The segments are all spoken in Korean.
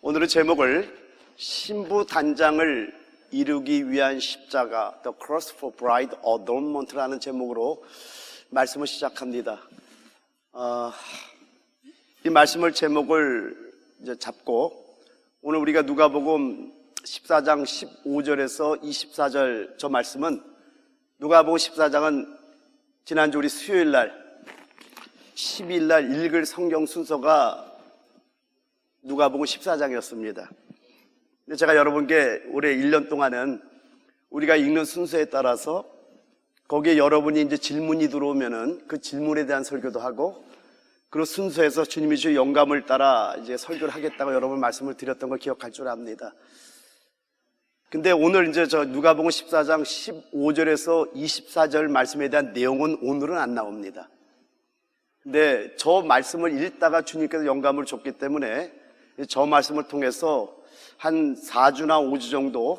오늘은 제목을 신부 단장을 이루기 위한 십자가 The Cross for Bride Adornment라는 제목으로 말씀을 시작합니다. 이 말씀을 제목을 이제 잡고 오늘 우리가 누가복음 14장 15절에서 24절 저 말씀은 누가복음 14장은 지난주 우리 수요일날 12일날 읽을 성경 순서가 누가복음 14장이었습니다. 근데 제가 여러분께 올해 1년 동안은 우리가 읽는 순서에 따라서 거기에 여러분이 이제 질문이 들어오면은 그 질문에 대한 설교도 하고 그리고 순서에서 주님이 주신 영감을 따라 이제 설교를 하겠다고 여러분 말씀을 드렸던 걸 기억할 줄 압니다. 근데 오늘 이제 저 누가복음 14장 15절에서 24절 말씀에 대한 내용은 오늘은 안 나옵니다. 근데 저 말씀을 읽다가 주님께서 영감을 줬기 때문에 저 말씀을 통해서 한 4주나 5주 정도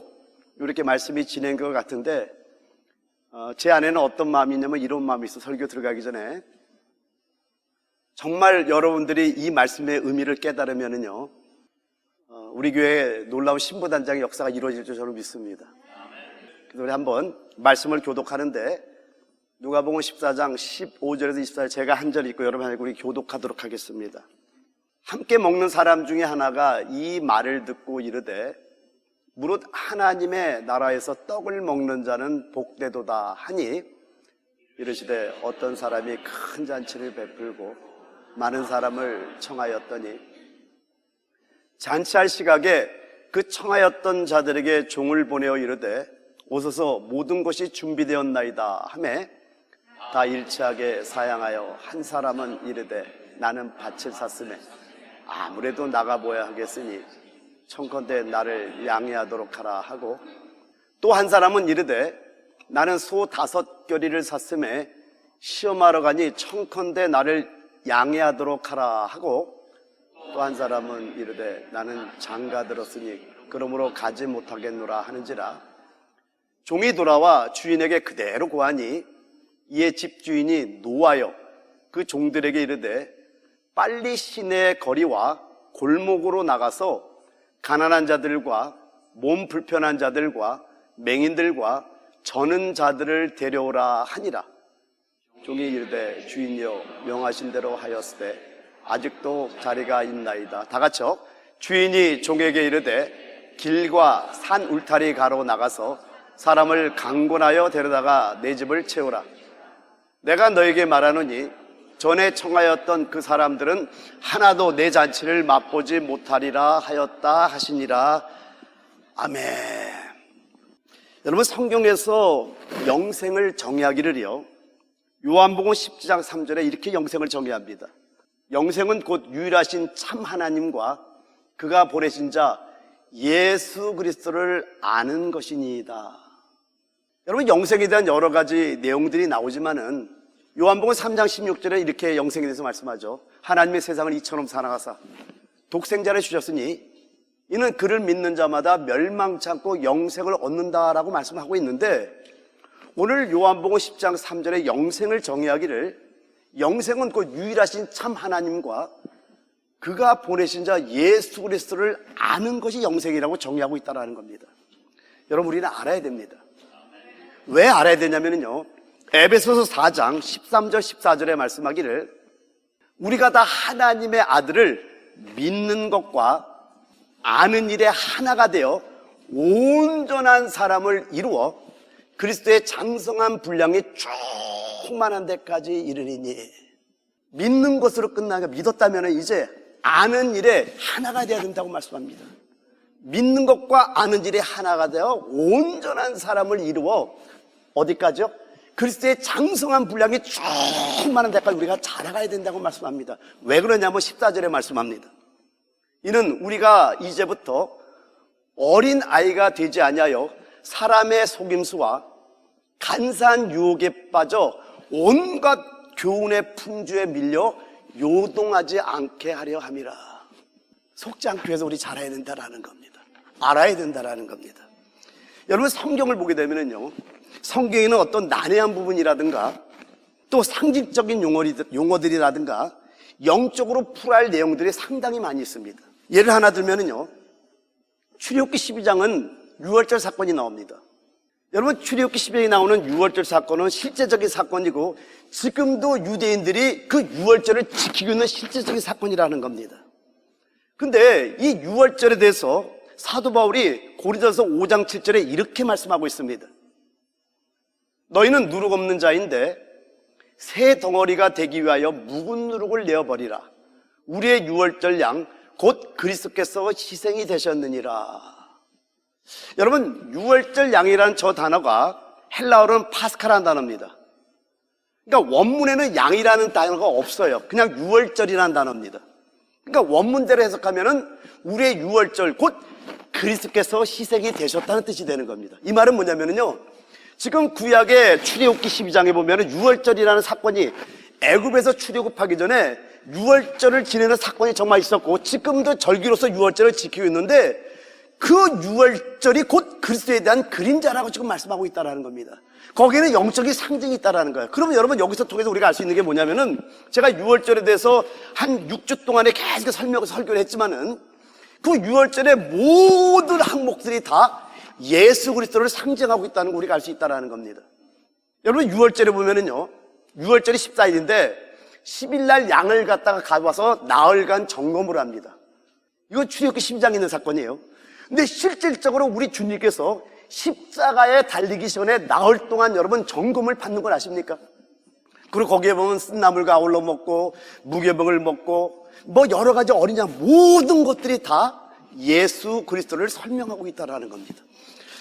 이렇게 말씀이 진행된 것 같은데 제 안에는 어떤 마음이 있냐면 이런 마음이 있어. 설교 들어가기 전에 정말 여러분들이 이 말씀의 의미를 깨달으면은요 우리 교회에 놀라운 신부단장의 역사가 이루어질 줄 저는 믿습니다. 그래서 우리 한번 말씀을 교독하는데 누가복음 14장 15절에서 24절 제가 한 절 읽고 여러분 우리 교독하도록 하겠습니다. 함께 먹는 사람 중에 하나가 이 말을 듣고 이르되 무릇 하나님의 나라에서 떡을 먹는 자는 복되도다 하니 이르시되 어떤 사람이 큰 잔치를 베풀고 많은 사람을 청하였더니 잔치할 시각에 그 청하였던 자들에게 종을 보내어 이르되 오소서 모든 것이 준비되었나이다 하매 다 일치하게 사양하여 한 사람은 이르되 나는 밭을 샀으매 아무래도 나가보야 하겠으니 청컨대 나를 양해하도록 하라 하고 또 한 사람은 이르되 나는 소 5겨리를 샀으매 시험하러 가니 청컨대 나를 양해하도록 하라 하고 또 한 사람은 이르되 나는 장가 들었으니 그러므로 가지 못하겠노라 하는지라 종이 돌아와 주인에게 그대로 고하니 이에 집주인이 노하여 그 종들에게 이르되 빨리 시내 거리와 골목으로 나가서 가난한 자들과 몸 불편한 자들과 맹인들과 저는 자들을 데려오라 하니라. 종이 이르되 주인이여 명하신 대로 하였으되 아직도 자리가 있나이다. 다 같이요. 주인이 종에게 이르되 길과 산 울타리 가로 나가서 사람을 강권하여 데려다가 내 집을 채우라. 내가 너에게 말하노니 전에 청하였던 그 사람들은 하나도 내 잔치를 맛보지 못하리라 하였다 하시니라. 아멘. 여러분 성경에서 영생을 정의하기를요 요한복음 10장 3절에 이렇게 영생을 정의합니다. 영생은 곧 유일하신 참 하나님과 그가 보내신 자 예수 그리스도를 아는 것이니이다. 여러분 영생에 대한 여러 가지 내용들이 나오지만은 요한복음 3장 16절에 이렇게 영생에 대해서 말씀하죠. 하나님의 세상을 이처럼 사랑하사 독생자를 주셨으니 이는 그를 믿는 자마다 멸망치 않고 영생을 얻는다라고 말씀하고 있는데 오늘 요한복음 10장 3절에 영생을 정의하기를 영생은 곧 유일하신 참 하나님과 그가 보내신 자 예수 그리스도를 아는 것이 영생이라고 정의하고 있다는 겁니다. 여러분 우리는 알아야 됩니다. 왜 알아야 되냐면요 에베소서 4장 13절 14절에 말씀하기를 우리가 다 하나님의 아들을 믿는 것과 아는 일에 하나가 되어 온전한 사람을 이루어 그리스도의 장성한 분량이 충만한 데까지 이르리니 믿는 것으로 끝나게 믿었다면 이제 아는 일에 하나가 되어야 된다고 말씀합니다. 믿는 것과 아는 일에 하나가 되어 온전한 사람을 이루어 어디까지요? 그리스도의 장성한 분량이 충만한 데까지 우리가 자라가야 된다고 말씀합니다. 왜 그러냐면 14절에 말씀합니다. 이는 우리가 이제부터 어린 아이가 되지 아니하여 사람의 속임수와 간사한 유혹에 빠져 온갖 교훈의 풍주에 밀려 요동하지 않게 하려 함이라. 속지 않기 위해서 우리 자라야 된다라는 겁니다. 알아야 된다라는 겁니다. 여러분 성경을 보게 되면요 성경에는 어떤 난해한 부분이라든가 또 상징적인 용어들이라든가 영적으로 풀어야 할 내용들이 상당히 많이 있습니다. 예를 하나 들면은요, 출애굽기 12장은 유월절 사건이 나옵니다. 여러분, 출애굽기 12장에 나오는 유월절 사건은 실제적인 사건이고 지금도 유대인들이 그 유월절을 지키고 있는 실제적인 사건이라는 겁니다. 근데 이 유월절에 대해서 사도 바울이 고린도서 5장 7절에 이렇게 말씀하고 있습니다. 너희는 누룩 없는 자인데 새 덩어리가 되기 위하여 묵은 누룩을 내어버리라. 우리의 유월절 양 곧 그리스도께서 희생이 되셨느니라. 여러분, 유월절 양이라는 저 단어가 헬라어로는 파스카라는 단어입니다. 그러니까 원문에는 양이라는 단어가 없어요. 그냥 유월절이라는 단어입니다. 그러니까 원문대로 해석하면은 우리의 유월절 곧 그리스도께서 희생이 되셨다는 뜻이 되는 겁니다. 이 말은 뭐냐면요, 지금 구약의 출애굽기 12장에 보면은 유월절이라는 사건이 애굽에서 출애굽하기 전에 유월절을 지내는 사건이 정말 있었고 지금도 절기로서 유월절을 지키고 있는데 그 유월절이 곧 그리스도에 대한 그림자라고 지금 말씀하고 있다는 겁니다. 거기에는 영적인 상징이 있다는 거예요. 그러면 여러분, 여기서 통해서 우리가 알 수 있는 게 뭐냐면은, 제가 유월절에 대해서 한 6주 동안에 계속 설교를 했지만은 그 유월절의 모든 항목들이 다 예수 그리스도를 상징하고 있다는 걸 우리가 알 수 있다는 겁니다. 여러분, 유월절에 보면은요, 유월절이 14일인데 10일 날 양을 갖다가 가져와서 나흘간 점검을 합니다. 이건 출애굽기 12장에 있는 사건이에요. 근데 실질적으로 우리 주님께서 십자가에 달리기 전에 나흘 동안 여러분 점검을 받는 걸 아십니까? 그리고 거기에 보면 쓴나물과 아울러 먹고 무교병을 먹고 뭐 여러 가지 어린 양 모든 것들이 다 예수 그리스도를 설명하고 있다는 겁니다.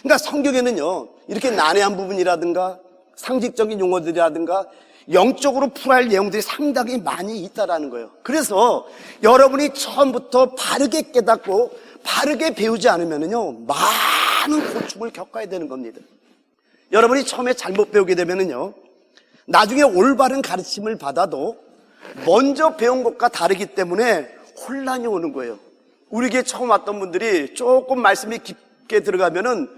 그러니까 성경에는요, 이렇게 난해한 부분이라든가 상식적인 용어들이라든가 영적으로 풀어야 할 내용들이 상당히 많이 있다는 거예요. 그래서 여러분이 처음부터 바르게 깨닫고 바르게 배우지 않으면요, 많은 고충을 겪어야 되는 겁니다. 여러분이 처음에 잘못 배우게 되면요, 나중에 올바른 가르침을 받아도 먼저 배운 것과 다르기 때문에 혼란이 오는 거예요. 우리 교회 처음 왔던 분들이 조금 말씀이 깊게 들어가면은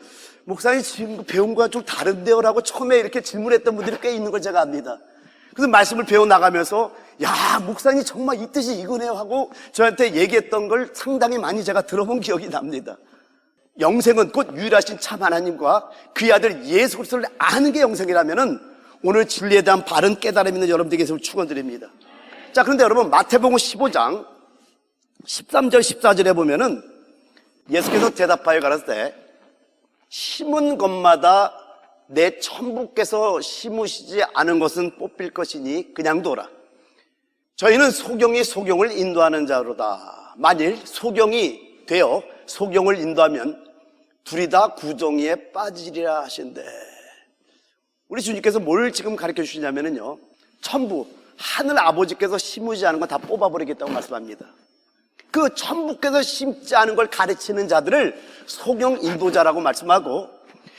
목사님 지금 배운 거와 좀 다른데요? 라고 처음에 이렇게 질문했던 분들이 꽤 있는 걸 제가 압니다. 그래서 말씀을 배워나가면서 야, 목사님 정말 이 뜻이 이거네요 하고 저한테 얘기했던 걸 상당히 많이 제가 들어본 기억이 납니다. 영생은 곧 유일하신 참 하나님과 그의 아들 예수 그리스도를 아는 게 영생이라면은 오늘 진리에 대한 바른 깨달음 있는 여러분들에게 축원드립니다. 자, 그런데 여러분, 마태복음 15장 13절 14절에 보면은 예수께서 대답하여 가라사대 심은 것마다 내 천부께서 심으시지 않은 것은 뽑힐 것이니 그냥 둬라. 저희는 소경이 소경을 인도하는 자로다. 만일 소경이 되어 소경을 인도하면 둘이 다 구덩이에 빠지리라 하신대. 우리 주님께서 뭘 지금 가르쳐 주시냐면요, 천부, 하늘 아버지께서 심으지 않은 건 다 뽑아버리겠다고 말씀합니다. 그 천부께서 심지 않은 걸 가르치는 자들을 소경 인도자라고 말씀하고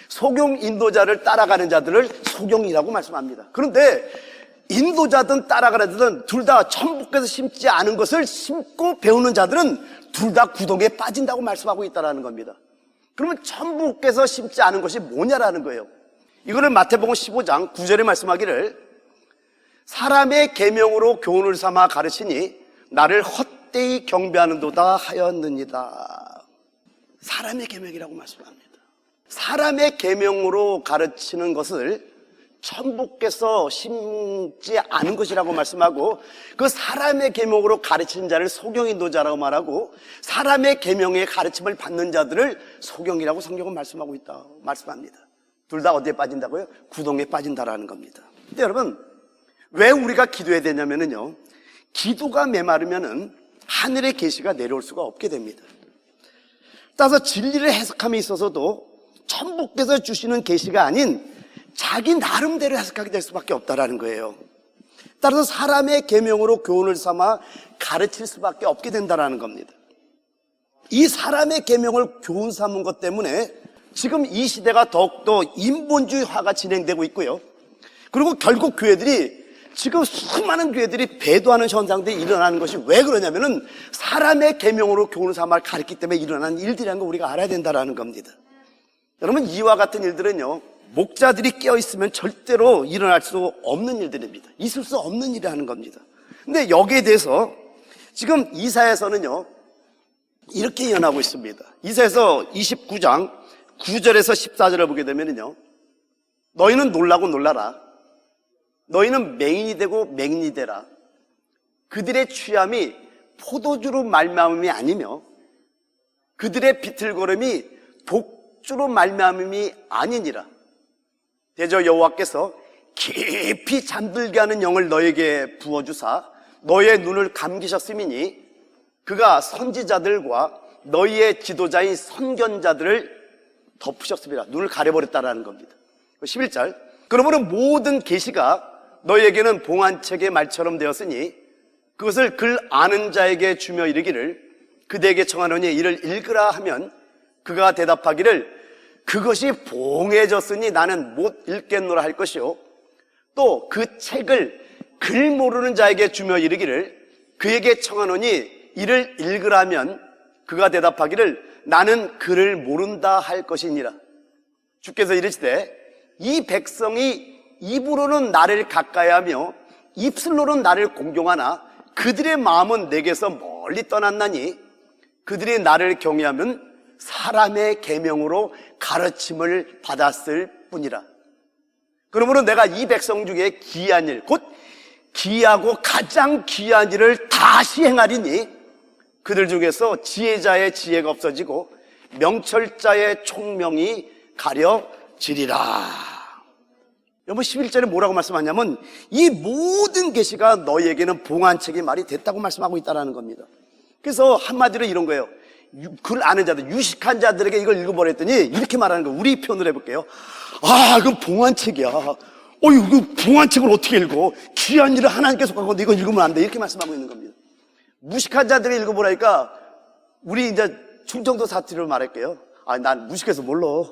소경 인도자를 따라가는 자들을 소경이라고 말씀합니다. 그런데 인도자든 따라가는 둘 다 천부께서 심지 않은 것을 심고 배우는 자들은 둘 다 구덩이에 빠진다고 말씀하고 있다는 겁니다. 그러면 천부께서 심지 않은 것이 뭐냐라는 거예요. 이거를 마태복음 15장 9절에 말씀하기를 사람의 계명으로 교훈을 삼아 가르치니 나를 헛되이 경배하는도다 하였느니라. 사람의 계명이라고 말씀합니다. 사람의 계명으로 가르치는 것을 천부께서 심지 않은 것이라고 말씀하고 그 사람의 계명으로 가르치는 자를 소경인도자라고 말하고 사람의 계명의 가르침을 받는 자들을 소경이라고 성경은 말씀하고 있다 말씀합니다. 둘 다 어디에 빠진다고요? 구덩이에 빠진다라는 겁니다. 근데 여러분, 왜 우리가 기도해야 되냐면요, 기도가 메마르면은 하늘의 계시가 내려올 수가 없게 됩니다. 따라서 진리를 해석함에 있어서도 천부께서 주시는 계시가 아닌 자기 나름대로 해석하게 될 수밖에 없다라는 거예요. 따라서 사람의 계명으로 교훈을 삼아 가르칠 수밖에 없게 된다라는 겁니다. 이 사람의 계명을 교훈 삼은 것 때문에 지금 이 시대가 더욱더 인본주의화가 진행되고 있고요. 그리고 결국 교회들이 지금 수많은 교회들이 배도하는 현상들이 일어나는 것이 왜 그러냐면은 사람의 계명으로 교훈을 삼아 가르치기 때문에 일어나는 일들이라는 걸 우리가 알아야 된다라는 겁니다. 여러분, 이와 같은 일들은요, 목자들이 깨어있으면 절대로 일어날 수 없는 일들입니다. 있을 수 없는 일이라는 겁니다. 근데 여기에 대해서 지금 이사야서는요, 이렇게 예언하고 있습니다. 이사야서 29장 9절에서 14절을 보게 되면요, 너희는 놀라고 놀라라. 너희는 맹인이 되고 맹인이 되라. 그들의 취함이 포도주로 말미암음이 아니며 그들의 비틀거림이 독주로 말미암음이 아니니라. 대저 여호와께서 깊이 잠들게 하는 영을 너에게 부어주사 너의 눈을 감기셨음이니 그가 선지자들과 너희의 지도자인 선견자들을 덮으셨습니다. 눈을 가려버렸다라는 겁니다. 11절, 그러므로 모든 계시가 너희에게는 봉안책의 말처럼 되었으니 그것을 글 아는 자에게 주며 이르기를 그대에게 청하노니 이를 읽으라 하면 그가 대답하기를 그것이 봉해졌으니 나는 못 읽겠노라 할 것이요 또 그 책을 글 모르는 자에게 주며 이르기를 그에게 청하노니 이를 읽으라 하면 그가 대답하기를 나는 글을 모른다 할 것이니라. 주께서 이르시되 이 백성이 입으로는 나를 가까이하며 입술로는 나를 공경하나 그들의 마음은 내게서 멀리 떠났나니 그들이 나를 경외하면 사람의 계명으로 가르침을 받았을 뿐이라. 그러므로 내가 이 백성 중에 기이한 일, 곧 기이하고 가장 기이한 일을 다 시행하리니 그들 중에서 지혜자의 지혜가 없어지고 명철자의 총명이 가려지리라. 여러분 11절에 뭐라고 말씀하냐면 이 모든 계시가 너희에게는 봉안책의 말이 됐다고 말씀하고 있다는 겁니다. 그래서 한마디로 이런 거예요. 글 아는 자들, 유식한 자들에게 이걸 읽어보랬더니 이렇게 말하는 거예요. 우리 표현을 해볼게요. 아, 이건 봉안책이야. 이거 봉안책을 어떻게 읽어? 귀한 일을 하나님께서 갖고 이거 읽으면 안 돼. 이렇게 말씀하고 있는 겁니다. 무식한 자들이 읽어보라니까 우리 이제 충청도 사투리로 말할게요. 난 무식해서 몰라.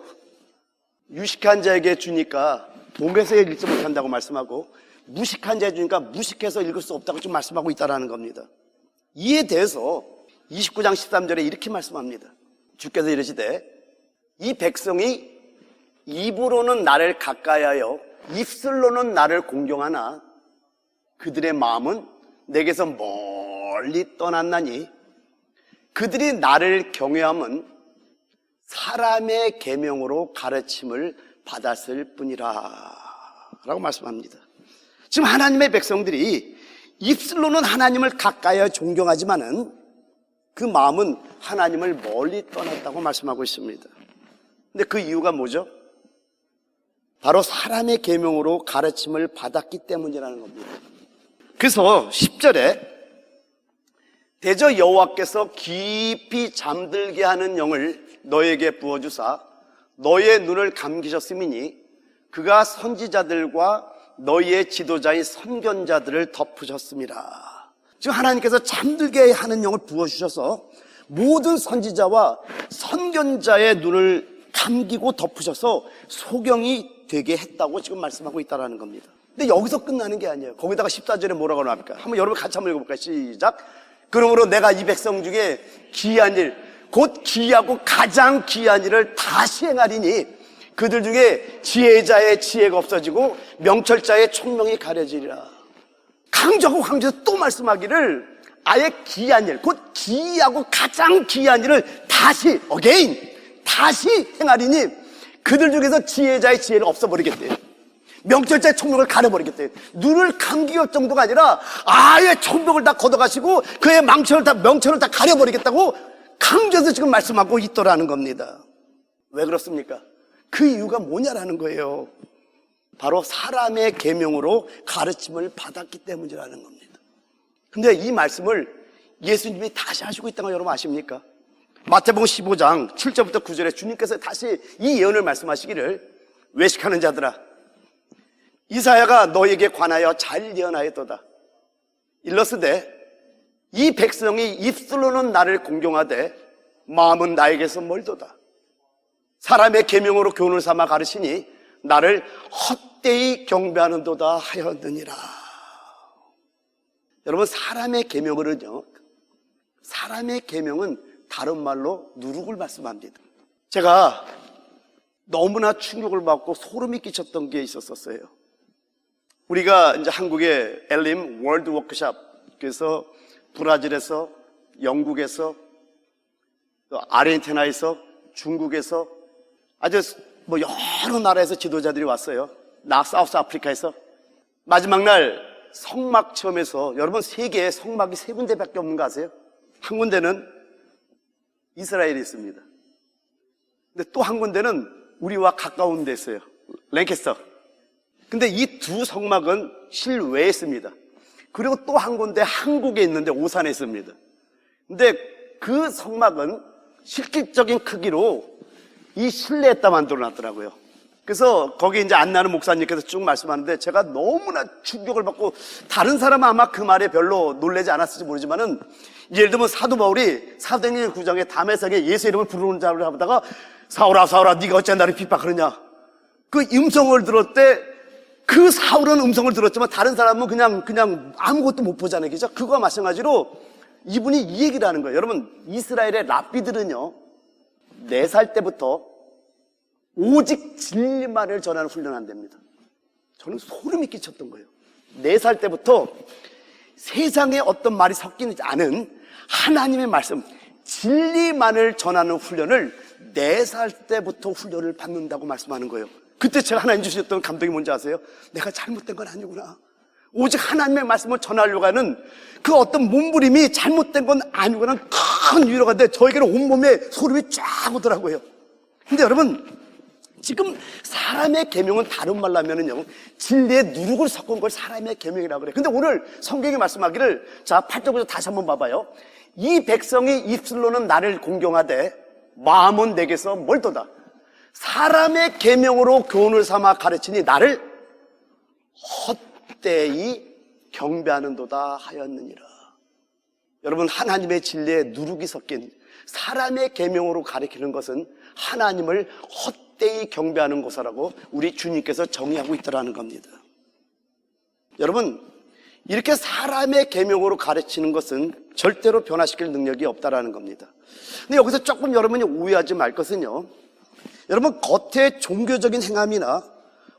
유식한 자에게 주니까 봉해서 읽지 못한다고 말씀하고 무식한 자에게 주니까 무식해서 읽을 수 없다고 좀 말씀하고 있다는 겁니다. 이에 대해서 29장 13절에 이렇게 말씀합니다. 주께서 이르시되 이 백성이 입으로는 나를 가까이하여 입술로는 나를 공경하나 그들의 마음은 내게서 멀리 떠났나니 그들이 나를 경외함은 사람의 계명으로 가르침을 받았을 뿐이라 라고 말씀합니다. 지금 하나님의 백성들이 입술로는 하나님을 가까이 존경하지만은 그 마음은 하나님을 멀리 떠났다고 말씀하고 있습니다. 근데 그 이유가 뭐죠? 바로 사람의 계명으로 가르침을 받았기 때문이라는 겁니다. 그래서 10절에 대저 여호와께서 깊이 잠들게 하는 영을 너에게 부어주사 너의 눈을 감기셨음이니 그가 선지자들과 너희의 지도자인 선견자들을 덮으셨습니다. 지금 하나님께서 잠들게 하는 영을 부어주셔서 모든 선지자와 선견자의 눈을 감기고 덮으셔서 소경이 되게 했다고 지금 말씀하고 있다는 겁니다. 근데 여기서 끝나는 게 아니에요. 거기다가 14절에 뭐라고 나옵니까? 한번 여러분 같이 한번 읽어볼까요? 시작. 그러므로 내가 이 백성 중에 기이한 일, 곧 기이하고 가장 기이한 일을 다 시행하리니 그들 중에 지혜자의 지혜가 없어지고 명철자의 총명이 가려지리라. 강조하고 강조해서 또 말씀하기를 아예 기이한 일, 곧 기이하고 가장 기이한 일을 다시 행하리니 그들 중에서 지혜자의 지혜를 없어버리겠대요. 명철자의 총명을 가려버리겠대요. 눈을 감기할 정도가 아니라 아예 총명을 다 걷어가시고 그의 명철을 다 가려버리겠다고 강조해서 지금 말씀하고 있더라는 겁니다. 왜 그렇습니까? 그 이유가 뭐냐라는 거예요. 바로 사람의 계명으로 가르침을 받았기 때문이라는 겁니다. 근데 이 말씀을 예수님이 다시 하시고 있다는 거 여러분 아십니까? 마태복음 15장 7절부터 9절에 주님께서 다시 이 예언을 말씀하시기를 외식하는 자들아 이사야가 너에게 관하여 잘 예언하였도다. 일러스되 이 백성이 입술로는 나를 공경하되 마음은 나에게서 멀도다. 사람의 계명으로 교훈을 삼아 가르치니 나를 헛되이 경배하는도다 하였느니라. 여러분 사람의 계명은요, 사람의 계명은 다른 말로 누룩을 말씀합니다. 제가 너무나 충격을 받고 소름이 끼쳤던 게 있었어요. 우리가 이제 한국의 엘림 월드 워크샵, 그래서 브라질에서 영국에서 또 아르헨티나에서, 중국에서 아주 뭐 여러 나라에서 지도자들이 왔어요. 사우스 아프리카에서. 마지막 날 성막 체험에서 여러분 세계에 성막이 3군데밖에 없는 거 아세요? 한 군데는 이스라엘에 있습니다. 근데 또 한 군데는 우리와 가까운 데 있어요. 랭캐스터. 근데 이 두 성막은 실외에 있습니다. 그리고 또 한 군데 한국에 있는데 오산에 있습니다. 근데 그 성막은 실질적인 크기로 이 실내에다 만들어 놨더라고요. 그래서 거기 이제 안나는 목사님께서 쭉 말씀하는데 제가 너무나 충격을 받고, 다른 사람은 아마 그 말에 별로 놀라지 않았을지 모르지만은, 예를 들면 사도 바울이 사도행전 9장에 담에색에 예수 이름을 부르는 자를 하다가 사울아 사울아 네가 어찌 나를 핍박하느냐, 그 음성을 들을 때 그 사울은 음성을 들었지만 다른 사람은 그냥 아무것도 못 보잖아요. 그죠? 그거와 마찬가지로 이분이 이 얘기를 하는 거예요. 여러분, 이스라엘의 랍비들은요 4살 때부터 오직 진리만을 전하는 훈련을 한답니다. 저는 소름이 끼쳤던 거예요. 4살 때부터 세상에 어떤 말이 섞이지 않은 하나님의 말씀, 진리만을 전하는 훈련을 4살 때부터 훈련을 받는다고 말씀하는 거예요. 그때 제가 하나님 주셨던 감동이 뭔지 아세요? 내가 잘못된 건 아니구나. 오직 하나님의 말씀을 전하려고 하는 그 어떤 몸부림이 잘못된 건 아니구나. 큰 위로가 돼. 저에게는 온몸에 소름이 쫙 오더라고요. 근데 여러분, 지금 사람의 계명은 다른 말로 하면은요, 진리의 누룩을 섞은 걸 사람의 계명이라고 그래요. 근데 오늘 성경이 말씀하기를, 자, 8절부터 다시 한번 봐봐요. 이 백성이 입술로는 나를 공경하되 마음은 내게서 멀도다. 사람의 계명으로 교훈을 삼아 가르치니 나를 헛되이 경배하는도다 하였느니라. 여러분, 하나님의 진리에 누룩이 섞인 사람의 계명으로 가르치는 것은 하나님을 헛되이 경배하는 것이라고 우리 주님께서 정의하고 있더라는 겁니다. 여러분, 이렇게 사람의 계명으로 가르치는 것은 절대로 변화시킬 능력이 없다라는 겁니다. 근데 여기서 조금 여러분이 오해하지 말 것은요, 여러분, 겉에 종교적인 행함이나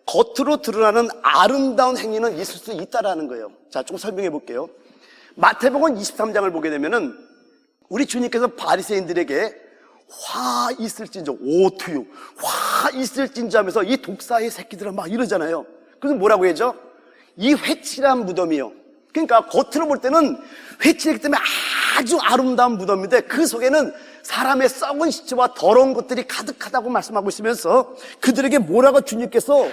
겉으로 드러나는 아름다운 행위는 있을 수 있다라는 거예요. 자, 좀 설명해 볼게요. 마태복음 23장을 보게 되면은 우리 주님께서 바리새인들에게 화 있을진저, 오투유, 화 있을진저 하면서 이 독사의 새끼들아 막 이러잖아요. 그래서 뭐라고 해죠? 이 회칠한 무덤이요. 그러니까 겉으로 볼 때는 회칠하기 때문에 아주 아름다운 무덤인데 그 속에는 사람의 썩은 시체와 더러운 것들이 가득하다고 말씀하고 있으면서 그들에게 뭐라고 주님께서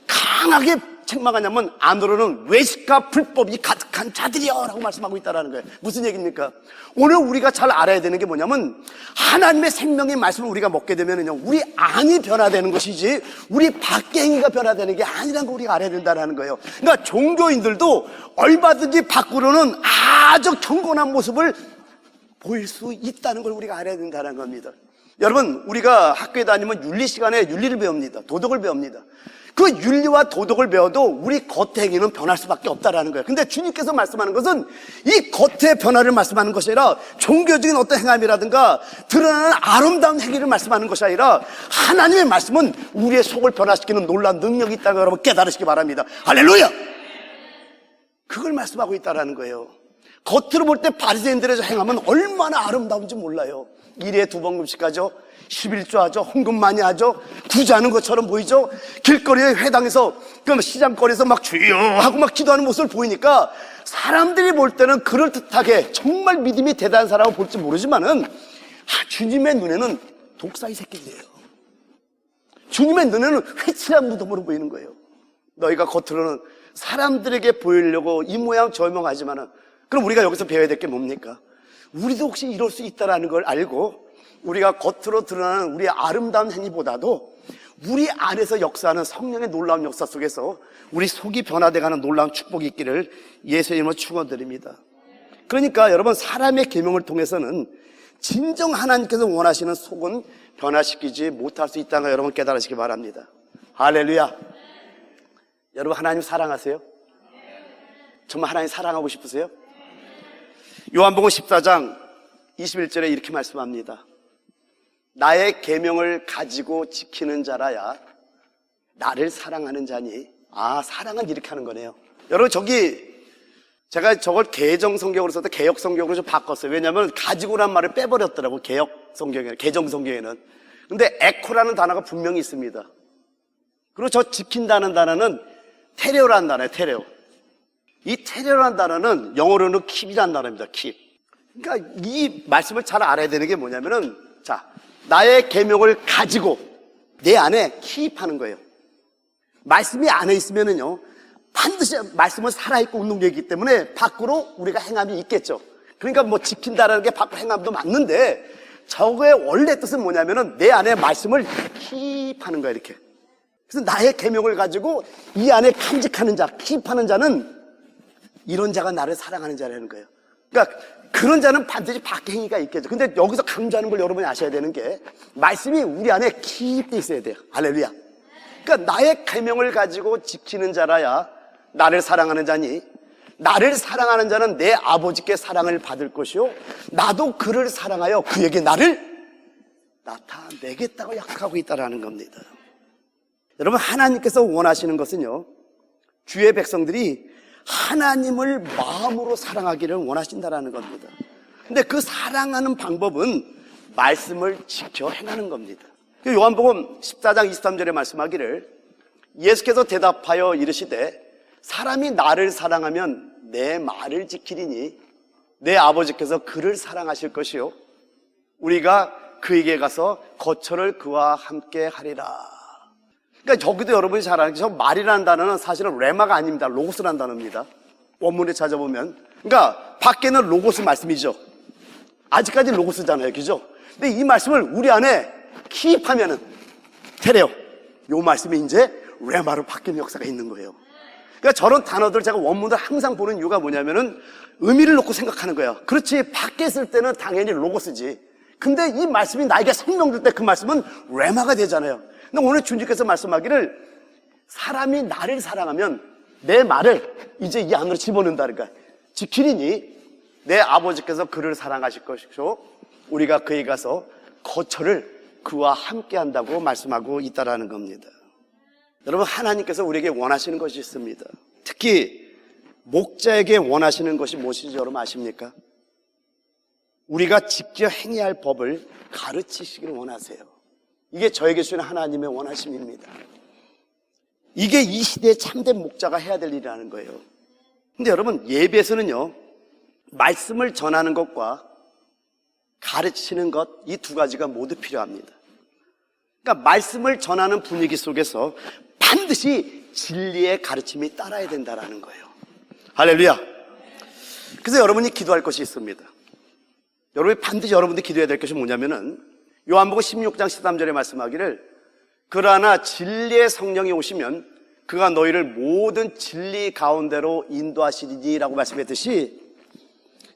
강하게 책망하냐면, 안으로는 외식과 불법이 가득한 자들이여 라고 말씀하고 있다는 거예요. 무슨 얘기입니까? 오늘 우리가 잘 알아야 되는 게 뭐냐면, 하나님의 생명의 말씀을 우리가 먹게 되면은요, 우리 안이 변화되는 것이지 우리 밖의 행위가 변화되는 게 아니라는 걸 우리가 알아야 된다는 거예요. 그러니까 종교인들도 얼마든지 밖으로는 아주 경건한 모습을 보일 수 있다는 걸 우리가 알아야 된다는 겁니다. 여러분, 우리가 학교에 다니면 윤리 시간에 윤리를 배웁니다. 도덕을 배웁니다. 그 윤리와 도덕을 배워도 우리 겉의 행위는 변할 수밖에 없다라는 거예요. 근데 주님께서 말씀하는 것은 이 겉의 변화를 말씀하는 것이 아니라 종교적인 어떤 행함이라든가 드러나는 아름다운 행위를 말씀하는 것이 아니라 하나님의 말씀은 우리의 속을 변화시키는 놀라운 능력이 있다는 걸 여러분 깨달으시기 바랍니다. 할렐루야! 그걸 말씀하고 있다라는 거예요. 겉으로 볼 때 바리새인들의 행함은 얼마나 아름다운지 몰라요. 1회에 2번 금식하죠. 11조 하죠. 헌금 많이 하죠. 구제하는 것처럼 보이죠. 길거리에 회당에서, 시장거리에서 막 주여 하고 막 기도하는 모습을 보이니까 사람들이 볼 때는 그럴듯하게 정말 믿음이 대단한 사람을 볼지 모르지만은 주님의 눈에는 독사의 새끼들이에요. 주님의 눈에는 회칠한 무덤으로 보이는 거예요. 너희가 겉으로는 사람들에게 보이려고 이 모양 저 모양 하지만은, 그럼 우리가 여기서 배워야 될 게 뭡니까? 우리도 혹시 이럴 수 있다라는 걸 알고 우리가 겉으로 드러나는 우리의 아름다운 행위보다도 우리 안에서 역사하는 성령의 놀라운 역사 속에서 우리 속이 변화돼가는 놀라운 축복이 있기를 예수의 이름으로 축원드립니다. 그러니까 여러분, 사람의 계명을 통해서는 진정 하나님께서 원하시는 속은 변화시키지 못할 수 있다는 걸 여러분 깨달으시기 바랍니다. 할렐루야. 여러분, 하나님 사랑하세요? 정말 하나님 사랑하고 싶으세요? 요한복음 14장 21절에 이렇게 말씀합니다. 나의 계명을 가지고 지키는 자라야 나를 사랑하는 자니. 사랑은 이렇게 하는 거네요. 여러분, 제가 저걸 개정 성경으로 써서 개혁 성경으로 좀 바꿨어요. 왜냐하면 가지고란 말을 빼버렸더라고. 개혁 성경에, 개정 성경에는. 근데 에코라는 단어가 분명히 있습니다. 그리고 저 지킨다는 단어는 테레오라는 단어예요. 테레오. 이 테레오라는 단어는 영어로는 킵이라는 단어입니다. 킵. 그러니까 이 말씀을 잘 알아야 되는 게 뭐냐면은, 자, 나의 계명을 가지고 내 안에 킵하는 거예요. 말씀이 안에 있으면은요, 반드시 말씀은 살아있고 운동력이기 때문에 밖으로 우리가 행함이 있겠죠. 그러니까 뭐 지킨다라는 게 밖으로 행함도 맞는데, 저거의 원래 뜻은 뭐냐면은 내 안에 말씀을 킵하는 거예요. 이렇게. 그래서 나의 계명을 가지고 이 안에 간직하는 자, 킵하는 자는 이런 자가 나를 사랑하는 자라는 거예요. 그러니까 그런 자는 반드시 밖에 행위가 있겠죠. 근데 여기서 강조하는 걸 여러분이 아셔야 되는 게, 말씀이 우리 안에 킵돼 있어야 돼요. 할렐루야. 그러니까 나의 계명을 가지고 지키는 자라야 나를 사랑하는 자니, 나를 사랑하는 자는 내 아버지께 사랑을 받을 것이요, 나도 그를 사랑하여 그에게 나를 나타내겠다고 약속하고 있다라는 겁니다. 여러분, 하나님께서 원하시는 것은요, 주의 백성들이 하나님을 마음으로 사랑하기를 원하신다라는 겁니다. 근데 그 사랑하는 방법은 말씀을 지켜 행하는 겁니다. 요한복음 14장 23절에 말씀하기를, 예수께서 대답하여 이르시되 사람이 나를 사랑하면 내 말을 지키리니 내 아버지께서 그를 사랑하실 것이요, 우리가 그에게 가서 거처를 그와 함께 하리라. 그러니까 저기도 여러분이 잘 아는, 저 말이라는 단어는 사실은 레마가 아닙니다. 로고스라는 단어입니다. 원문에 찾아보면. 그러니까 밖에는 로고스 말씀이죠. 아직까지 로고스잖아요. 그죠? 근데 이 말씀을 우리 안에 킵하면은 테레오, 요 말씀이 이제 레마로 바뀌는 역사가 있는 거예요. 그러니까 저런 단어들 제가 원문을 항상 보는 이유가 뭐냐면은 의미를 놓고 생각하는 거예요. 그렇지, 밖에 있을 때는 당연히 로고스지. 근데 이 말씀이 나에게 생명 줄 때 그 말씀은 레마가 되잖아요. 근데 오늘 주님께서 말씀하기를, 사람이 나를 사랑하면 내 말을 이제 이 안으로 집어넣는다. 그러니까 지키리니 내 아버지께서 그를 사랑하실 것이고 우리가 그에 가서 거처를 그와 함께 한다고 말씀하고 있다라는 겁니다. 여러분, 하나님께서 우리에게 원하시는 것이 있습니다. 특히 목자에게 원하시는 것이 무엇인지 여러분 아십니까? 우리가 직접 행해야 할 법을 가르치시기를 원하세요. 이게 저에게 주시는 하나님의 원하심입니다. 이게 이 시대의 참된 목자가 해야 될 일이라는 거예요. 근데 여러분, 예배에서는요, 말씀을 전하는 것과 가르치는 것, 이 두 가지가 모두 필요합니다. 그러니까 말씀을 전하는 분위기 속에서 반드시 진리의 가르침이 따라야 된다는 거예요. 할렐루야. 그래서 여러분이 기도할 것이 있습니다. 여러분이 반드시 여러분들이 기도해야 될 것이 뭐냐면은, 요한복음 16장 13절에 말씀하기를, 그러나 진리의 성령이 오시면 그가 너희를 모든 진리 가운데로 인도하시리라고 말씀했듯이,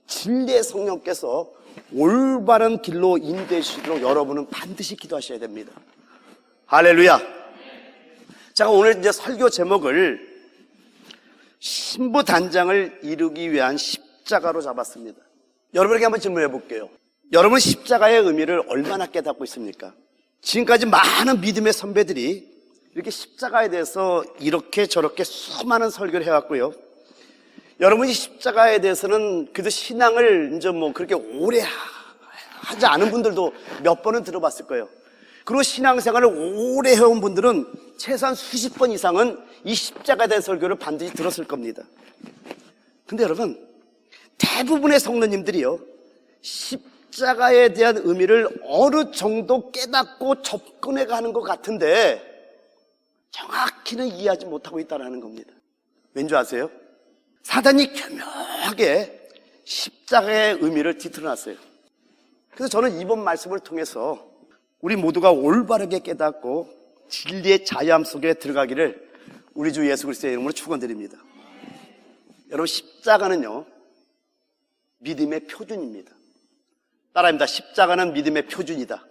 진리의 성령께서 올바른 길로 인도해 주시도록 여러분은 반드시 기도하셔야 됩니다. 할렐루야. 제가 오늘 이제 설교 제목을 신부단장을 이루기 위한 십자가로 잡았습니다. 여러분에게 한번 질문해 볼게요. 여러분, 십자가의 의미를 얼마나 깨닫고 있습니까? 지금까지 많은 믿음의 선배들이 이렇게 십자가에 대해서 이렇게 저렇게 수많은 설교를 해왔고요. 여러분이 십자가에 대해서는 그래도 신앙을 이제 뭐 그렇게 오래 하지 않은 분들도 몇 번은 들어봤을 거예요. 그리고 신앙생활을 오래 해온 분들은 최소한 수십 번 이상은 이 십자가에 대한 설교를 반드시 들었을 겁니다. 근데 여러분, 대부분의 성도님들이요, 십자가에 대한 의미를 어느 정도 깨닫고 접근해 가는 것 같은데 정확히는 이해하지 못하고 있다는 겁니다. 왠지 아세요? 사단이 교묘하게 십자가의 의미를 뒤틀어놨어요. 그래서 저는 이번 말씀을 통해서 우리 모두가 올바르게 깨닫고 진리의 자유함 속에 들어가기를 우리 주 예수 그리스도의 이름으로 축원드립니다. 여러분, 십자가는요, 믿음의 표준입니다. 따라합니다. 십자가는 믿음의 표준이다.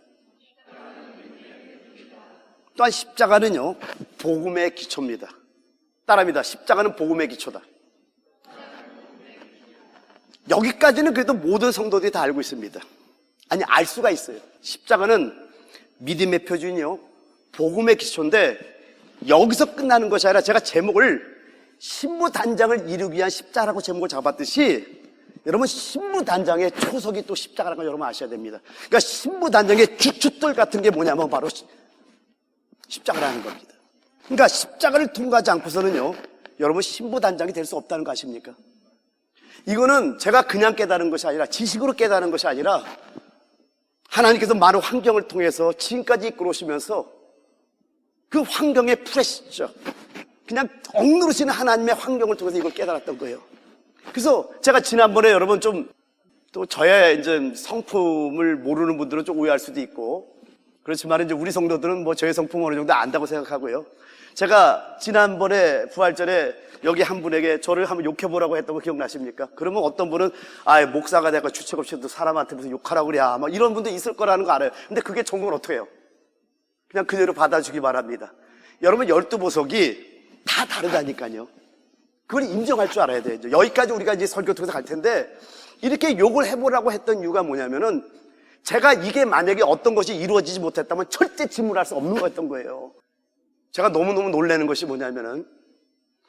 또한 십자가는요, 복음의 기초입니다. 따라합니다. 십자가는 복음의 기초다. 여기까지는 그래도 모든 성도들이 다 알고 있습니다. 아니, 알 수가 있어요. 십자가는 믿음의 표준이요, 복음의 기초인데 여기서 끝나는 것이 아니라, 제가 제목을 신부단장을 이루기 위한 십자가라고 제목을 잡았듯이 여러분, 신부단장의 초석이 또 십자가라는 걸 여러분 아셔야 됩니다. 그러니까 신부단장의 주춧돌 같은 게 뭐냐면 바로 십자가라는 겁니다. 그러니까 십자가를 통과하지 않고서는요, 여러분 신부단장이 될 수 없다는 거 아십니까? 이거는 제가 그냥 깨달은 것이 아니라, 지식으로 깨달은 것이 아니라, 하나님께서 많은 환경을 통해서 지금까지 이끌어오시면서 그 환경의 프레시죠, 그냥 억누르시는 하나님의 환경을 통해서 이걸 깨달았던 거예요. 그래서 제가 지난번에 여러분 좀 또 저의 이제 성품을 모르는 분들은 좀 오해할 수도 있고, 그렇지만 이제 우리 성도들은 뭐 저의 성품 어느 정도 안다고 생각하고요. 제가 지난번에 부활절에 여기 한 분에게 저를 한번 욕해보라고 했던 거 기억나십니까? 그러면 어떤 분은 목사가 내가 주책 없이도 사람한테 무슨 욕하라고 그래, 막 이런 분도 있을 거라는 거 알아요. 근데 그게 정말 어떻게 해요? 그냥 그대로 받아주기 바랍니다. 여러분 12보석이 다 다르다니까요. 그걸 인정할 줄 알아야 돼요. 여기까지 우리가 이제 설교 통해서 갈 텐데, 이렇게 욕을 해보라고 했던 이유가 뭐냐면은, 제가 이게 만약에 어떤 것이 이루어지지 못했다면 절대 질문할 수 없는 거였던 거예요. 제가 너무너무 놀라는 것이 뭐냐면은,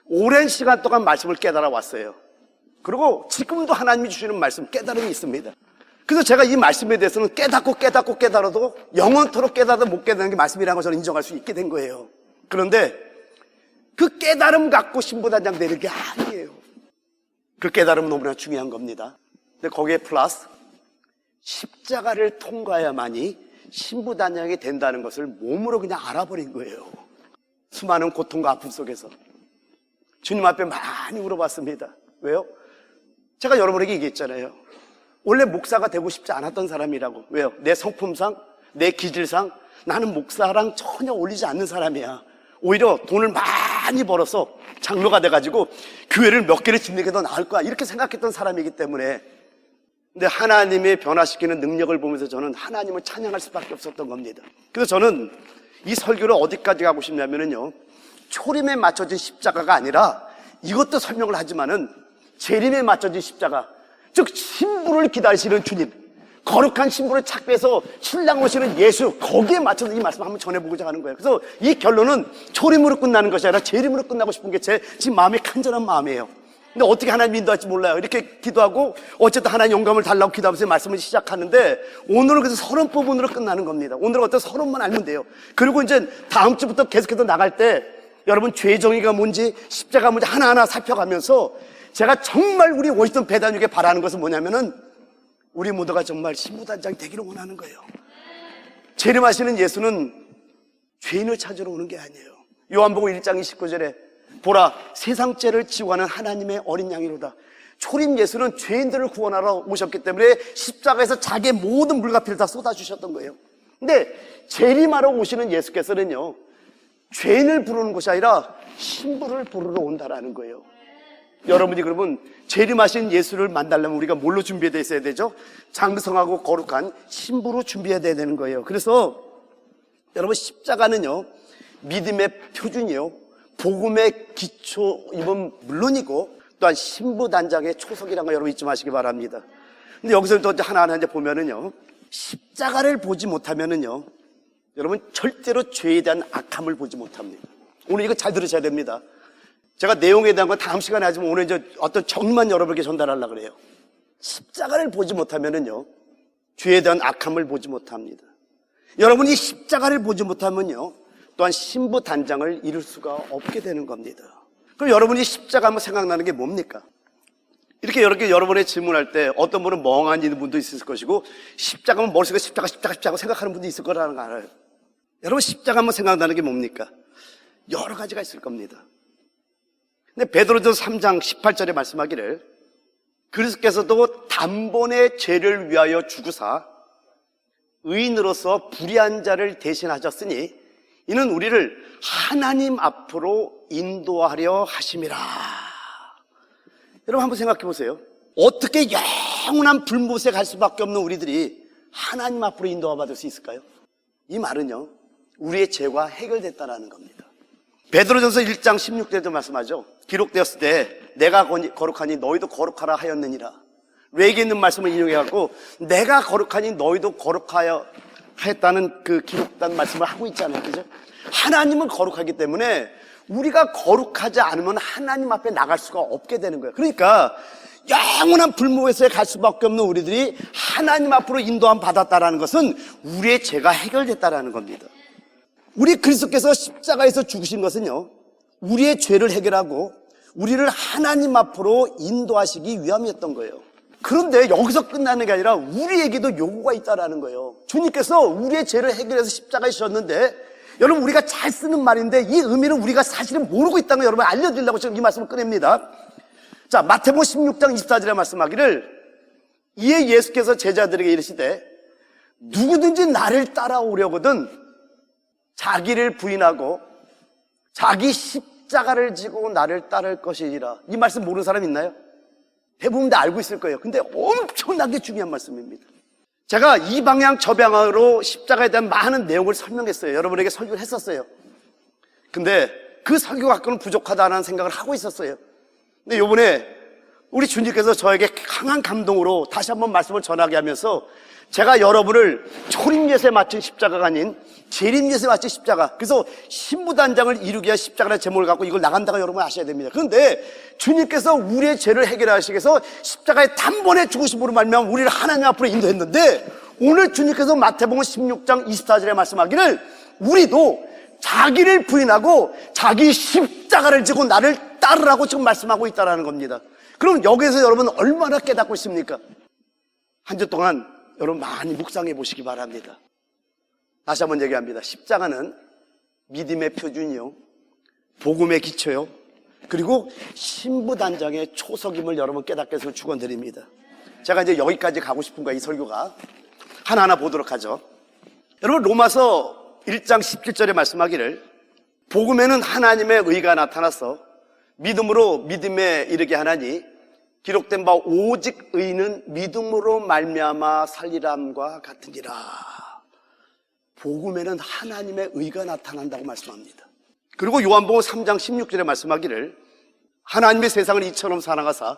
오랜 시간 동안 말씀을 깨달아 왔어요. 그리고 지금도 하나님이 주시는 말씀, 깨달음이 있습니다. 그래서 제가 이 말씀에 대해서는 깨닫고 영원토록 깨닫아도 못 깨닫는 게 말씀이라는 걸 저는 인정할 수 있게 된 거예요. 그런데 그 깨달음 갖고 신부단장 되는 게 아니에요. 그 깨달음은 너무나 중요한 겁니다. 근데 거기에 플러스 십자가를 통과해야만이 신부단장이 된다는 것을 몸으로 그냥 알아버린 거예요. 수많은 고통과 아픔 속에서 주님 앞에 많이 울어봤습니다. 왜요? 제가 여러분에게 얘기했잖아요. 원래 목사가 되고 싶지 않았던 사람이라고. 왜요? 내 성품상, 내 기질상 나는 목사랑 전혀 어울리지 않는 사람이야. 오히려 돈을 많이 벌어서 장로가 돼가지고 교회를 몇 개를 짓는 게 더 나을 거야, 이렇게 생각했던 사람이기 때문에. 근데 하나님의 변화시키는 능력을 보면서 저는 하나님을 찬양할 수밖에 없었던 겁니다. 그래서 저는 이 설교를 어디까지 가고 싶냐면요, 초림에 맞춰진 십자가가 아니라, 이것도 설명을 하지만은 재림에 맞춰진 십자가, 즉 신부를 기다리시는 주님, 거룩한 신부를 착배해서 신랑 오시는 예수, 거기에 맞춰서 이 말씀을 한번 전해보고자 하는 거예요. 그래서 이 결론은 초림으로 끝나는 것이 아니라 재림으로 끝나고 싶은 게 제 지금 마음의 간절한 마음이에요. 근데 어떻게 하나님 인도할지 몰라요. 이렇게 기도하고 어쨌든 하나님 영감을 달라고 기도하면서 말씀을 시작하는데, 오늘은 그래서 서론 부분으로 끝나는 겁니다. 오늘은 어떤 서론만 알면 돼요. 그리고 이제 다음 주부터 계속해서 나갈 때 여러분 죄 정의가 뭔지, 십자가 뭔지 하나하나 살펴가면서 제가 정말 우리 워싱턴 배단육에 바라는 것은 뭐냐면은, 우리 모두가 정말 신부단장이 되기를 원하는 거예요. 재림하시는 예수는 죄인을 찾으러 오는 게 아니에요. 요한복음 1장 29절에 보라, 세상 죄를 지고 가는 하나님의 어린 양이로다. 초림 예수는 죄인들을 구원하러 오셨기 때문에 십자가에서 자기의 모든 물과 피를 다 쏟아주셨던 거예요. 근데 재림하러 오시는 예수께서는요, 죄인을 부르는 것이 아니라 신부를 부르러 온다라는 거예요. 여러분이 그러면 재림하신 예수를 만나려면 우리가 뭘로 준비되어 있어야 되죠? 장성하고 거룩한 신부로 준비해야 되는 거예요. 그래서 여러분, 십자가는요, 믿음의 표준이요, 복음의 기초임은 물론이고 또한 신부단장의 초석이라는 거 여러분 잊지 마시기 바랍니다. 근데 여기서 또 하나하나 이제 보면은요, 십자가를 보지 못하면은요, 여러분 절대로 죄에 대한 악함을 보지 못합니다. 오늘 이거 잘 들으셔야 됩니다. 제가 내용에 대한 건 다음 시간에 하지만 오늘 이제 어떤 정의만 여러분에게 전달하려고 그래요. 십자가를 보지 못하면은요, 죄에 대한 악함을 보지 못합니다. 여러분이 십자가를 보지 못하면요, 또한 신부 단장을 이룰 수가 없게 되는 겁니다. 그럼 여러분이 십자가 하면 생각나는 게 뭡니까? 이렇게 여러분의 질문할 때 어떤 분은 멍하니 있는 분도 있을 것이고, 십자가 하면 머릿속에 십자가 생각하는 분도 있을 거라는 거 알아요. 여러분, 십자가 하면 생각나는 게 뭡니까? 여러 가지가 있을 겁니다. 근데 베드로전서 3장 18절에 말씀하기를, 그리스도께서도 단번에 죄를 위하여 죽으사 의인으로서 불의한 자를 대신하셨으니 이는 우리를 하나님 앞으로 인도하려 하심이라. 여러분 한번 생각해 보세요. 어떻게 영원한 불못에 갈 수밖에 없는 우리들이 하나님 앞으로 인도받을 수 있을까요? 이 말은요, 우리의 죄가 해결됐다라는 겁니다. 베드로전서 1장 16절에도 말씀하죠. 기록되었을 때 내가 거룩하니 너희도 거룩하라 하였느니라. 외에 있는 말씀을 인용해갖고 내가 거룩하니 너희도 거룩하여 했다는 그 기록된 말씀을 하고 있잖아요. 그죠? 하나님은 거룩하기 때문에 우리가 거룩하지 않으면 하나님 앞에 나갈 수가 없게 되는 거예요. 그러니까 영원한 불모에서 갈 수밖에 없는 우리들이 하나님 앞으로 인도함 받았다라는 것은 우리의 죄가 해결됐다라는 겁니다. 우리 그리스도께서 십자가에서 죽으신 것은요, 우리의 죄를 해결하고 우리를 하나님 앞으로 인도하시기 위함이었던 거예요. 그런데 여기서 끝나는 게 아니라 우리에게도 요구가 있다라는 거예요. 주님께서 우리의 죄를 해결해서 십자가에 지셨는데, 여러분, 우리가 잘 쓰는 말인데 이 의미는 우리가 사실은 모르고 있다는 걸 여러분 알려드리려고 지금 이 말씀을 꺼냅니다. 자, 마태복음 16장 24절에 말씀하기를, 이에 예수께서 제자들에게 이르시되 누구든지 나를 따라오려거든 자기를 부인하고 자기 십자가를 지고 나를 따를 것이니라. 이 말씀 모르는 사람 있나요? 대부분 다 알고 있을 거예요. 근데 엄청나게 중요한 말씀입니다. 제가 이 방향 저 방향으로 십자가에 대한 많은 내용을 설명했어요. 여러분에게 설교를 했었어요. 근데 그 설교 갖고는 부족하다는 생각을 하고 있었어요. 근데 요번에 우리 주님께서 저에게 강한 감동으로 다시 한번 말씀을 전하게 하면서, 제가 여러분을 초림예수에 맞춘 십자가가 아닌 재림예수에 맞춘 십자가, 그래서 신부단장을 이루기 위한 십자가라는 제목을 갖고 이걸 나간다고 여러분 아셔야 됩니다. 그런데 주님께서 우리의 죄를 해결하시기 위해서 십자가에 단번에 죽으심으로 말미암아 우리를 하나님 앞으로 인도했는데, 오늘 주님께서 마태복음 16장 24절에 말씀하기를 우리도 자기를 부인하고 자기 십자가를 지고 나를 따르라고 지금 말씀하고 있다는 겁니다. 그럼 여기서 여러분 얼마나 깨닫고 있습니까? 한 주 동안 여러분 많이 묵상해 보시기 바랍니다. 다시 한번 얘기합니다. 십자가는 믿음의 표준이요, 복음의 기초요, 그리고 신부단장의 초석임을 여러분 깨닫게 해서 축원드립니다. 제가 이제 여기까지 가고 싶은 거예요. 이 설교가 하나하나 보도록 하죠. 여러분, 로마서 1장 17절에 말씀하기를 복음에는 하나님의 의가 나타나서 믿음으로 믿음에 이르게 하나니 기록된 바 오직 의는 믿음으로 말미암아 살리람과 같으니라. 복음에는 하나님의 의가 나타난다고 말씀합니다. 그리고 요한복음 3장 16절에 말씀하기를 하나님의 세상을 이처럼 사랑하사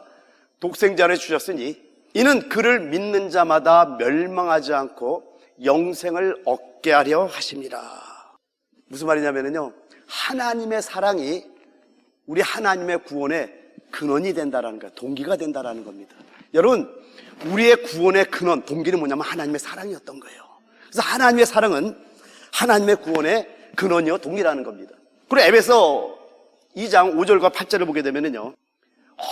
독생자를 주셨으니 이는 그를 믿는 자마다 멸망하지 않고 영생을 얻게 하려 하심이라. 무슨 말이냐면요, 하나님의 사랑이 우리 하나님의 구원의 근원이 된다라는 거예요. 동기가 된다라는 겁니다. 여러분, 우리의 구원의 근원, 동기는 뭐냐면 하나님의 사랑이었던 거예요. 그래서 하나님의 사랑은 하나님의 구원의 근원이요, 동기라는 겁니다. 그리고 에베소 2장 5절과 8절을 보게 되면요,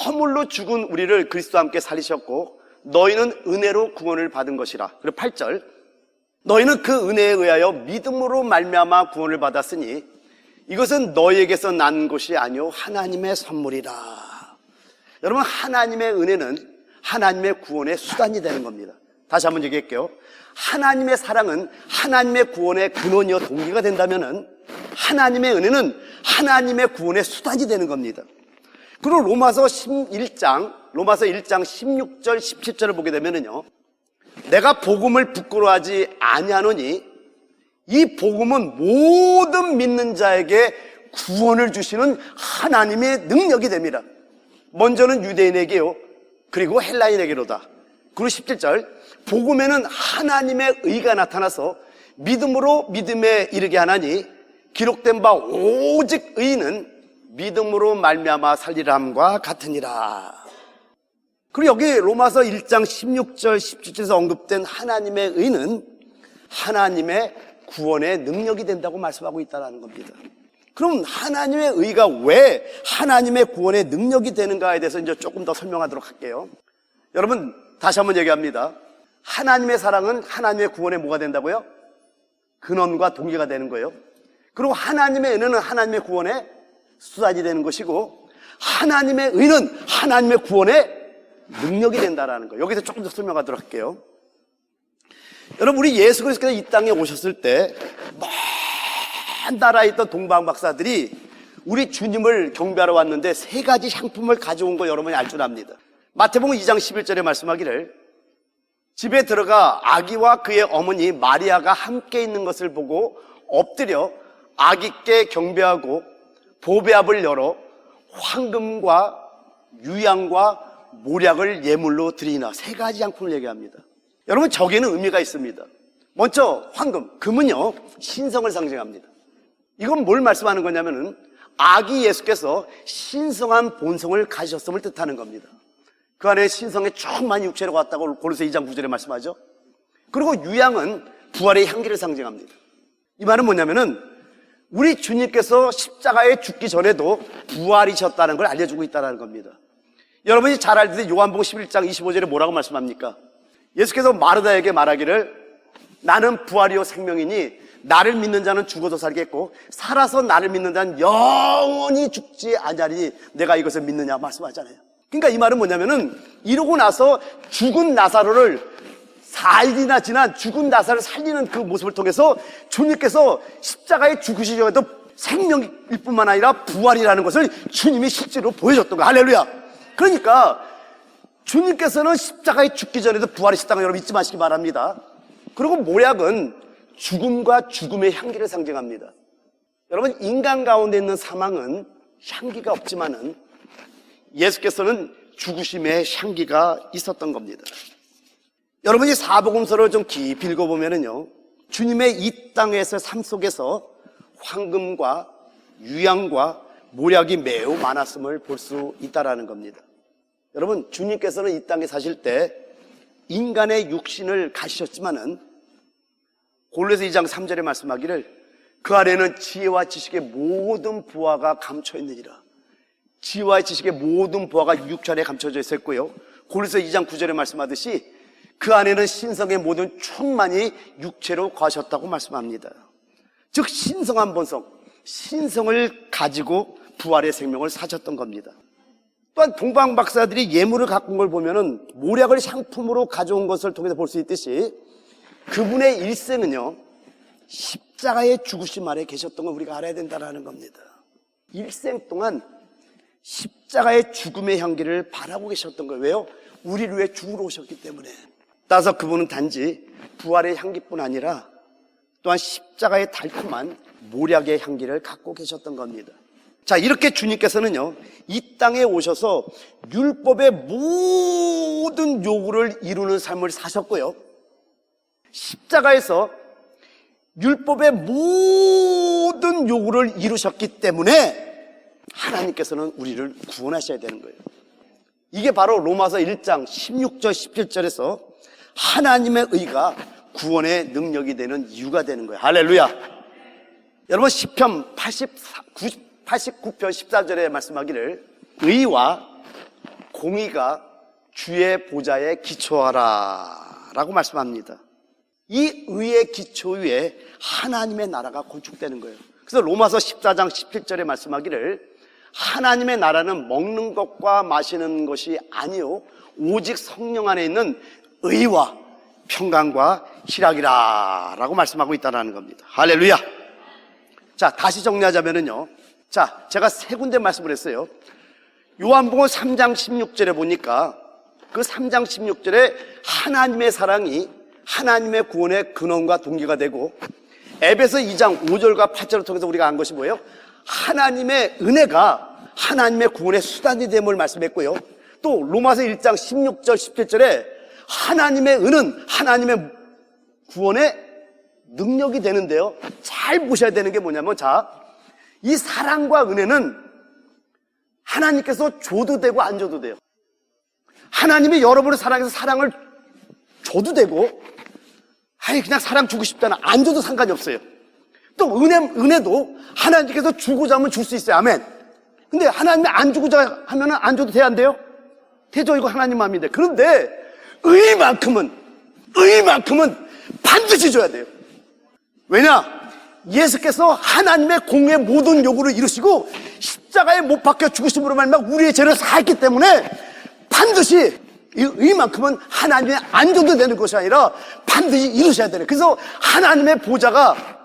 허물로 죽은 우리를 그리스도와 함께 살리셨고 너희는 은혜로 구원을 받은 것이라. 그리고 8절, 너희는 그 은혜에 의하여 믿음으로 말미암아 구원을 받았으니 이것은 너희에게서 난 것이 아니요 하나님의 선물이라. 여러분, 하나님의 은혜는 하나님의 구원의 수단이 되는 겁니다. 다시 한번 얘기할게요. 하나님의 사랑은 하나님의 구원의 근원이요 동기가 된다면은 하나님의 은혜는 하나님의 구원의 수단이 되는 겁니다. 그리고 로마서 1장 16절 17절을 보게 되면은요, 내가 복음을 부끄러워하지 아니하노니 이 복음은 모든 믿는 자에게 구원을 주시는 하나님의 능력이 됩니다. 먼저는 유대인에게요, 그리고 헬라인에게로다. 그리고 17절, 복음에는 하나님의 의가 나타나서 믿음으로 믿음에 이르게 하나니 기록된 바 오직 의는 믿음으로 말미암아 살리람과 같으니라. 그리고 여기 로마서 1장 16절 17절에서 언급된 하나님의 의는 하나님의 구원의 능력이 된다고 말씀하고 있다는 겁니다. 그럼 하나님의 의가 왜 하나님의 구원의 능력이 되는가에 대해서 이제 조금 더 설명하도록 할게요. 여러분, 다시 한번 얘기합니다. 하나님의 사랑은 하나님의 구원에 뭐가 된다고요? 근원과 동기가 되는 거예요. 그리고 하나님의 은혜는 하나님의 구원의 수단이 되는 것이고, 하나님의 의는 하나님의 구원의 능력이 된다는 거예요. 여기서 조금 더 설명하도록 할게요. 여러분, 우리 예수 그리스도께서 이 땅에 오셨을 때 먼 나라에 있던 동방 박사들이 우리 주님을 경배하러 왔는데 세 가지 향품을 가져온 거 여러분이 알 줄 압니다. 마태복음 2장 11절에 말씀하기를 집에 들어가 아기와 그의 어머니 마리아가 함께 있는 것을 보고 엎드려 아기께 경배하고 보배압을 열어 황금과 유향과 모략을 예물로 드리나. 세 가지 향품을 얘기합니다. 여러분, 저기에는 의미가 있습니다. 먼저 황금, 금은요 신성을 상징합니다. 이건 뭘 말씀하는 거냐면은 아기 예수께서 신성한 본성을 가지셨음을 뜻하는 겁니다. 그 안에 신성의 충만히 육체로 왔다고 고린도서 2장 9절에 말씀하죠. 그리고 유향은 부활의 향기를 상징합니다. 이 말은 뭐냐면은 우리 주님께서 십자가에 죽기 전에도 부활이셨다는 걸 알려주고 있다는 겁니다. 여러분이 잘 알듯이 요한복음 11장 25절에 뭐라고 말씀합니까? 예수께서 마르다에게 말하기를 나는 부활이요 생명이니 나를 믿는 자는 죽어도 살겠고 살아서 나를 믿는 자는 영원히 죽지 아니하리니 내가 이것을 믿느냐 말씀하잖아요. 그러니까 이 말은 뭐냐면은 이러고 나서 죽은 나사로를 4일이나 지난 죽은 나사로를 살리는 그 모습을 통해서 주님께서 십자가에 죽으시기 전에도 생명일 뿐만 아니라 부활이라는 것을 주님이 실제로 보여줬던 거예요. 할렐루야. 그러니까 주님께서는 십자가에 죽기 전에도 부활이셨다는 거 여러분 잊지 마시기 바랍니다. 그리고 모략은 죽음과 죽음의 향기를 상징합니다. 여러분, 인간 가운데 있는 사망은 향기가 없지만은 예수께서는 죽으심의 향기가 있었던 겁니다. 여러분이 사복음서를 좀 깊이 읽어보면은요, 주님의 이 땅에서 삶 속에서 황금과 유향과 모략이 매우 많았음을 볼 수 있다라는 겁니다. 여러분, 주님께서는 이 땅에 사실 때 인간의 육신을 가지셨지만은 골로새 2장 3절에 말씀하기를 그 안에는 지혜와 지식의 모든 부하가 감춰 있느니라. 지혜와 지식의 모든 부하가 육체 안에 감춰져 있었고요. 골로새 2장 9절에 말씀하듯이 그 안에는 신성의 모든 충만이 육체로 거하셨다고 말씀합니다. 즉 신성한 본성, 신성을 가지고 부활의 생명을 사셨던 겁니다. 또한 동방 박사들이 예물을 갖고 온 걸 보면은 모략을 상품으로 가져온 것을 통해서 볼 수 있듯이 그분의 일생은요 십자가의 죽으심 아래 계셨던 걸 우리가 알아야 된다는 겁니다. 일생 동안 십자가의 죽음의 향기를 바라고 계셨던 거예요. 왜요? 우리를 위해 죽으러 오셨기 때문에. 따라서 그분은 단지 부활의 향기뿐 아니라 또한 십자가의 달콤한 모략의 향기를 갖고 계셨던 겁니다. 자, 이렇게 주님께서는요 이 땅에 오셔서 율법의 모든 요구를 이루는 삶을 사셨고요, 십자가에서 율법의 모든 요구를 이루셨기 때문에 하나님께서는 우리를 구원하셔야 되는 거예요. 이게 바로 로마서 1장 16절 17절에서 하나님의 의가 구원의 능력이 되는 이유가 되는 거예요. 할렐루야. 여러분 시편 89편 14절에 말씀하기를 의와 공의가 주의 보좌에 기초하라 라고 말씀합니다. 이 의의 기초 위에 하나님의 나라가 건축되는 거예요. 그래서 로마서 14장 17절에 말씀하기를 하나님의 나라는 먹는 것과 마시는 것이 아니요 오직 성령 안에 있는 의와 평강과 희락이라 라고 말씀하고 있다는 겁니다. 할렐루야. 자, 다시 정리하자면은요, 자, 제가 세 군데 말씀을 했어요. 요한복음 3장 16절에 보니까 그 3장 16절에 하나님의 사랑이 하나님의 구원의 근원과 동기가 되고, 에베소 2장 5절과 8절을 통해서 우리가 안 것이 뭐예요? 하나님의 은혜가 하나님의 구원의 수단이 됨을 말씀했고요, 또 로마서 1장 16절 17절에 하나님의 은은 하나님의 구원의 능력이 되는데요, 잘 보셔야 되는 게 뭐냐면, 자, 이 사랑과 은혜는 하나님께서 줘도 되고 안 줘도 돼요. 하나님이 여러분을 사랑해서 사랑을 줘도 되고, 아니 그냥 사랑 주고 싶잖아, 안 줘도 상관이 없어요. 또 은혜도 하나님께서 주고자 하면 줄 수 있어요. 아멘. 근데 하나님이 안 주고자 하면 안 줘도 돼야 안 돼요? 되죠. 이거 하나님 마음인데. 그런데 의만큼은 반드시 줘야 돼요. 왜냐? 예수께서 하나님의 공의 모든 요구를 이루시고 십자가에 못 박혀 죽으심으로 말미암아 우리의 죄를 사했기 때문에 반드시 이 의만큼은 하나님의 안 줘도 되는 것이 아니라 반드시 이루셔야 되는. 그래서 하나님의 보좌가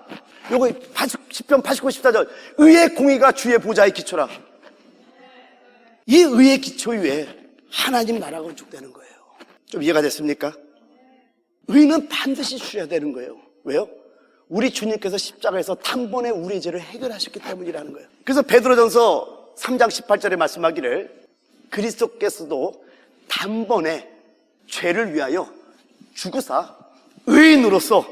요거 10편 89, 14절 의의 공의가 주의 보좌의 기초라. 이 의의 기초 위에 하나님 나라가 건축되는 거예요. 좀 이해가 됐습니까? 의는 반드시 주셔야 되는 거예요. 왜요? 우리 주님께서 십자가에서 단번에 우리의 죄를 해결하셨기 때문이라는 거예요. 그래서 베드로전서 3장 18절에 말씀하기를 그리스도께서도 단번에 죄를 위하여 죽으사 의인으로서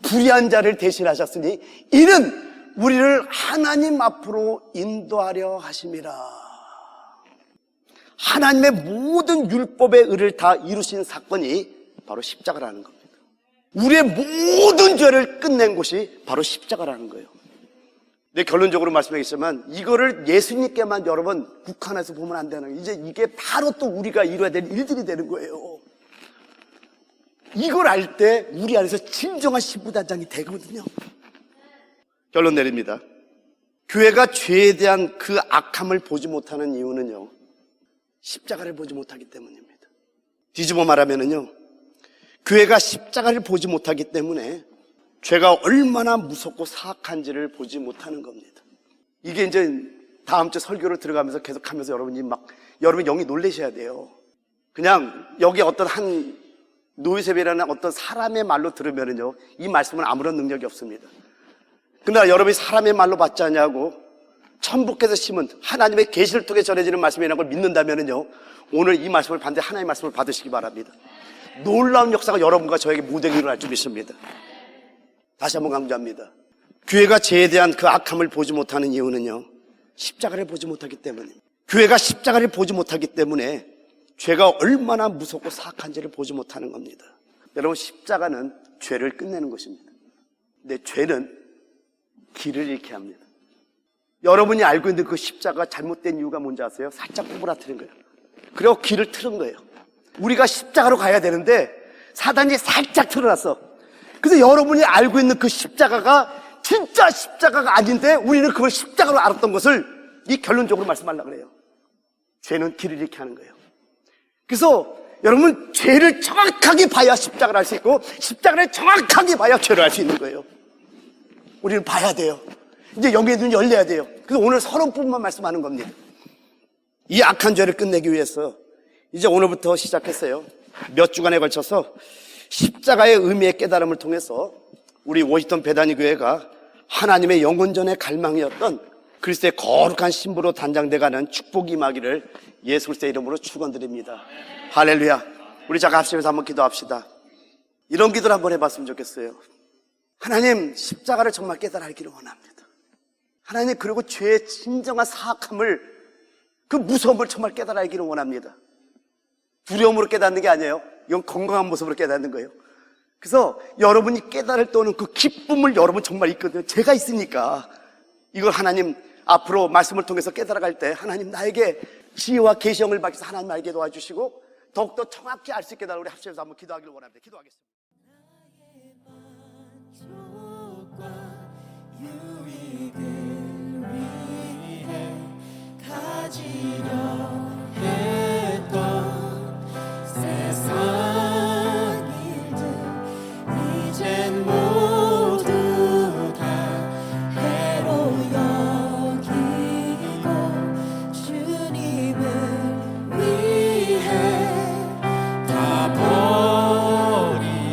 불의한 자를 대신하셨으니 이는 우리를 하나님 앞으로 인도하려 하심이라. 하나님의 모든 율법의 의를 다 이루신 사건이 바로 십자가라는 겁니다. 우리의 모든 죄를 끝낸 곳이 바로 십자가라는 거예요. 네, 결론적으로 말씀하겠지만 이거를 예수님께만 여러분 국한해서 보면 안 되는 거예요. 이제 이게 바로 또 우리가 이루어야 될 일들이 되는 거예요. 이걸 알 때 우리 안에서 진정한 신부단장이 되거든요. 결론 내립니다. 교회가 죄에 대한 그 악함을 보지 못하는 이유는요, 십자가를 보지 못하기 때문입니다. 뒤집어 말하면은요, 교회가 십자가를 보지 못하기 때문에 죄가 얼마나 무섭고 사악한지를 보지 못하는 겁니다. 이게 이제 다음 주 설교를 들어가면서 계속하면서 여러분 영이 놀라셔야 돼요. 그냥 여기 어떤 한 노이세벨이라는 어떤 사람의 말로 들으면은요, 이 말씀은 아무런 능력이 없습니다. 그러나 여러분이 사람의 말로 받지 않냐고 천부께서 심은 하나님의 계시를 통해 전해지는 말씀이라는 걸 믿는다면은요, 오늘 이 말씀을 반드시 하나님의 말씀을 받으시기 바랍니다. 놀라운 역사가 여러분과 저에게 모두에게 일어날 줄 믿습니다. 다시 한번 강조합니다. 교회가 죄에 대한 그 악함을 보지 못하는 이유는요, 십자가를 보지 못하기 때문입니다. 교회가 십자가를 보지 못하기 때문에 죄가 얼마나 무섭고 사악한지를 보지 못하는 겁니다. 여러분, 십자가는 죄를 끝내는 것입니다. 근데 죄는 길을 잃게 합니다. 여러분이 알고 있는 그 십자가 잘못된 이유가 뭔지 아세요? 살짝 꼬부라뜨린 거예요. 그리고 길을 틀은 거예요. 우리가 십자가로 가야 되는데 사단이 살짝 틀어놨어. 그래서 여러분이 알고 있는 그 십자가가 진짜 십자가가 아닌데 우리는 그걸 십자가로 알았던 것을 이 결론적으로 말씀하려고 그래요. 죄는 길을 잃게 하는 거예요. 그래서 여러분, 죄를 정확하게 봐야 십자가를 알 수 있고 십자가를 정확하게 봐야 죄를 알 수 있는 거예요. 우리는 봐야 돼요. 이제 영의 눈이 열려야 돼요. 그래서 오늘 30분만 말씀하는 겁니다. 이 악한 죄를 끝내기 위해서 이제 오늘부터 시작했어요. 몇 주간에 걸쳐서 십자가의 의미의 깨달음을 통해서 우리 워싱턴 베다니 교회가 하나님의 영혼전의 갈망이었던 그리스도의 거룩한 신부로 단장돼가는 축복이 임하기를 예수 그리스도의 이름으로 축원드립니다. 할렐루야. 우리 자 합심해서 한번 기도합시다. 이런 기도를 한번 해봤으면 좋겠어요. 하나님, 십자가를 정말 깨달아 알기를 원합니다. 하나님, 그리고 죄의 진정한 사악함을, 그 무서움을 정말 깨달아 알기를 원합니다. 두려움으로 깨닫는 게 아니에요. 이건 건강한 모습으로 깨닫는 거예요. 그래서 여러분이 깨달을 때 오는 그 기쁨을 여러분 정말 있거든요. 제가 있으니까 이걸 하나님 앞으로 말씀을 통해서 깨달아갈 때 하나님 나에게 지혜와 계시형을 밝혀서 하나님 알게 도와주시고 더욱더 정확히 알 수 있게 달라 우리 합심해서 한번 기도하기를 원합니다. 기도하겠습니다. 유익을 위해 가지려 했던 세상 일들 이젠 모두 다 해로 여기고 주님을 위해 다 버리고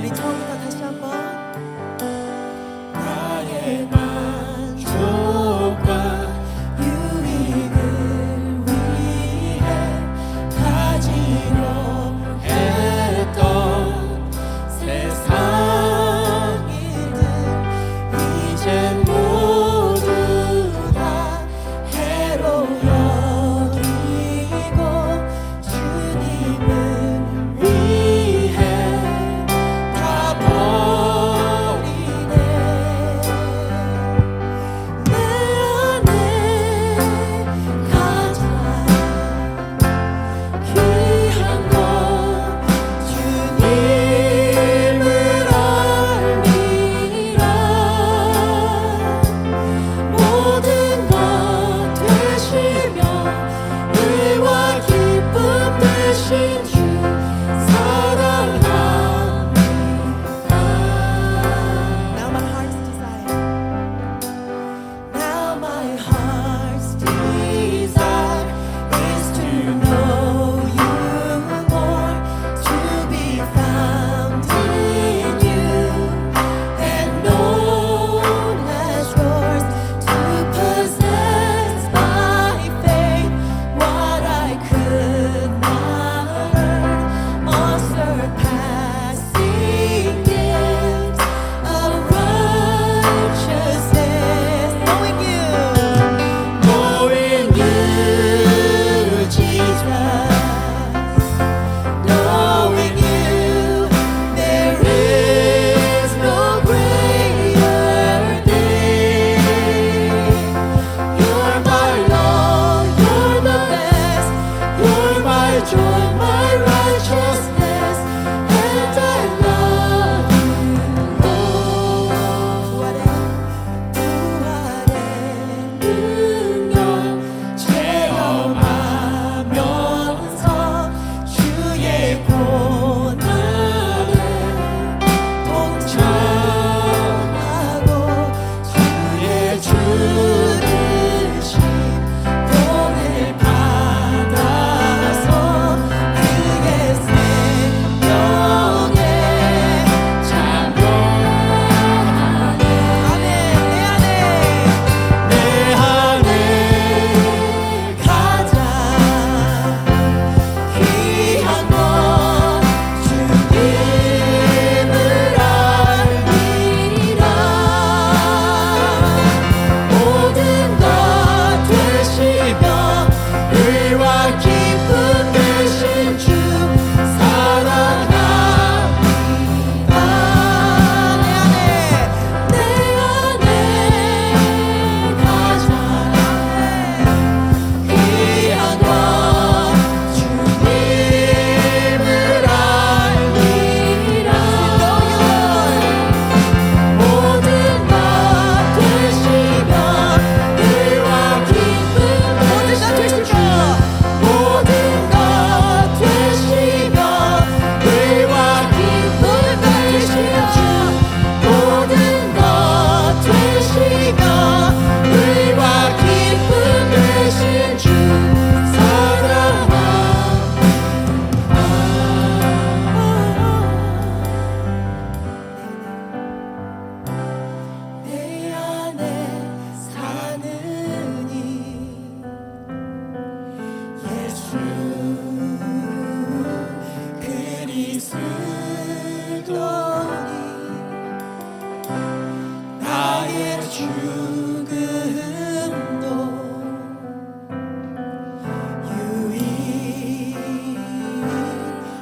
죽음도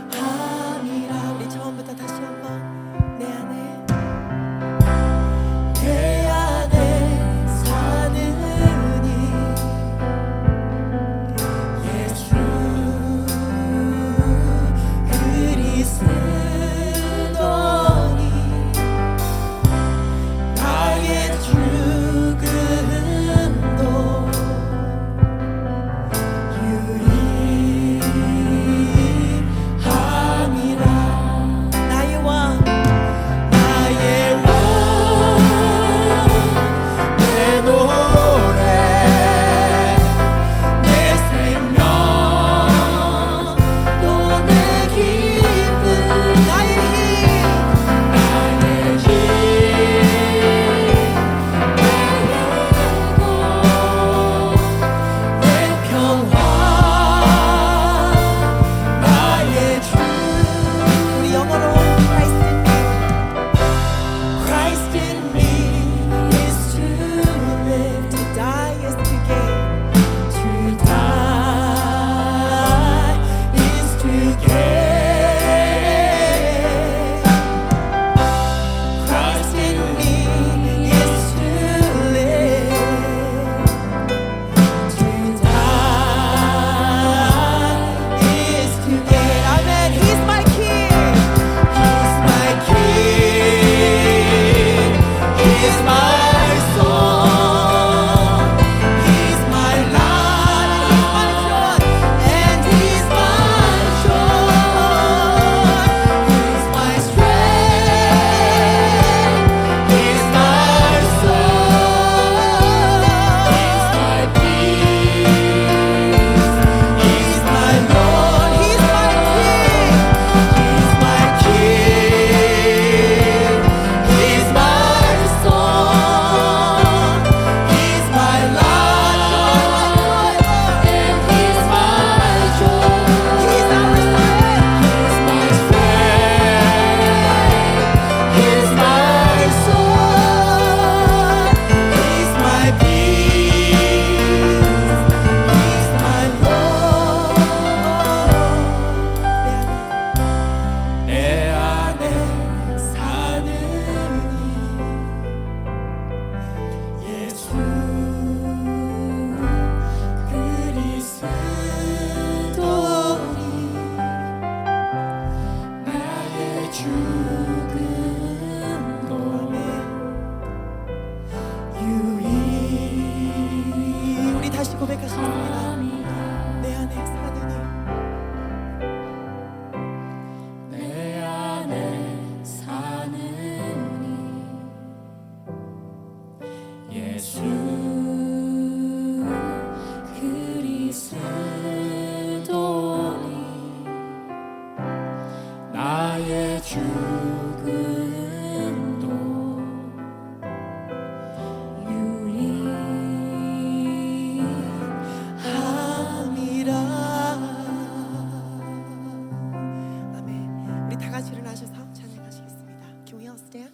유일함이라. 우리 처음부터 다시 한번. 내 안에 사느니 예수 그리스도니 나의 죽음도 유일함이라. 나의 왕 내 노래 내 생명 또 내 기쁨 나의 힘 내 평화 나의 주. 우리 영어로 Christ in me is to live, to die is to gain, to die is to gain. Christ in me is to live, to die is to gain. Amen. He's my King. He's my King. He's my song. He's my light. He's my joy. And He's my joy. He's my strength. He's my soul. He's my peace. He's my Lord. He's my King. He's my King. He's my song. He's my light. And He's my joy. He's our strength. He's my soul. He's my peace. He's my Lord. 내 안에 사느니 예수 그리스도니 나의 죽음도 유일. 우리 다시 고백하시겠습니다. 내 안에 사느니 내 안에 사느니 예수 그리스도니 나의 죽음도 유일함이라. 아멘. 우리 다 같이 일어나셔서 찬양하시겠습니다. Can we all stand?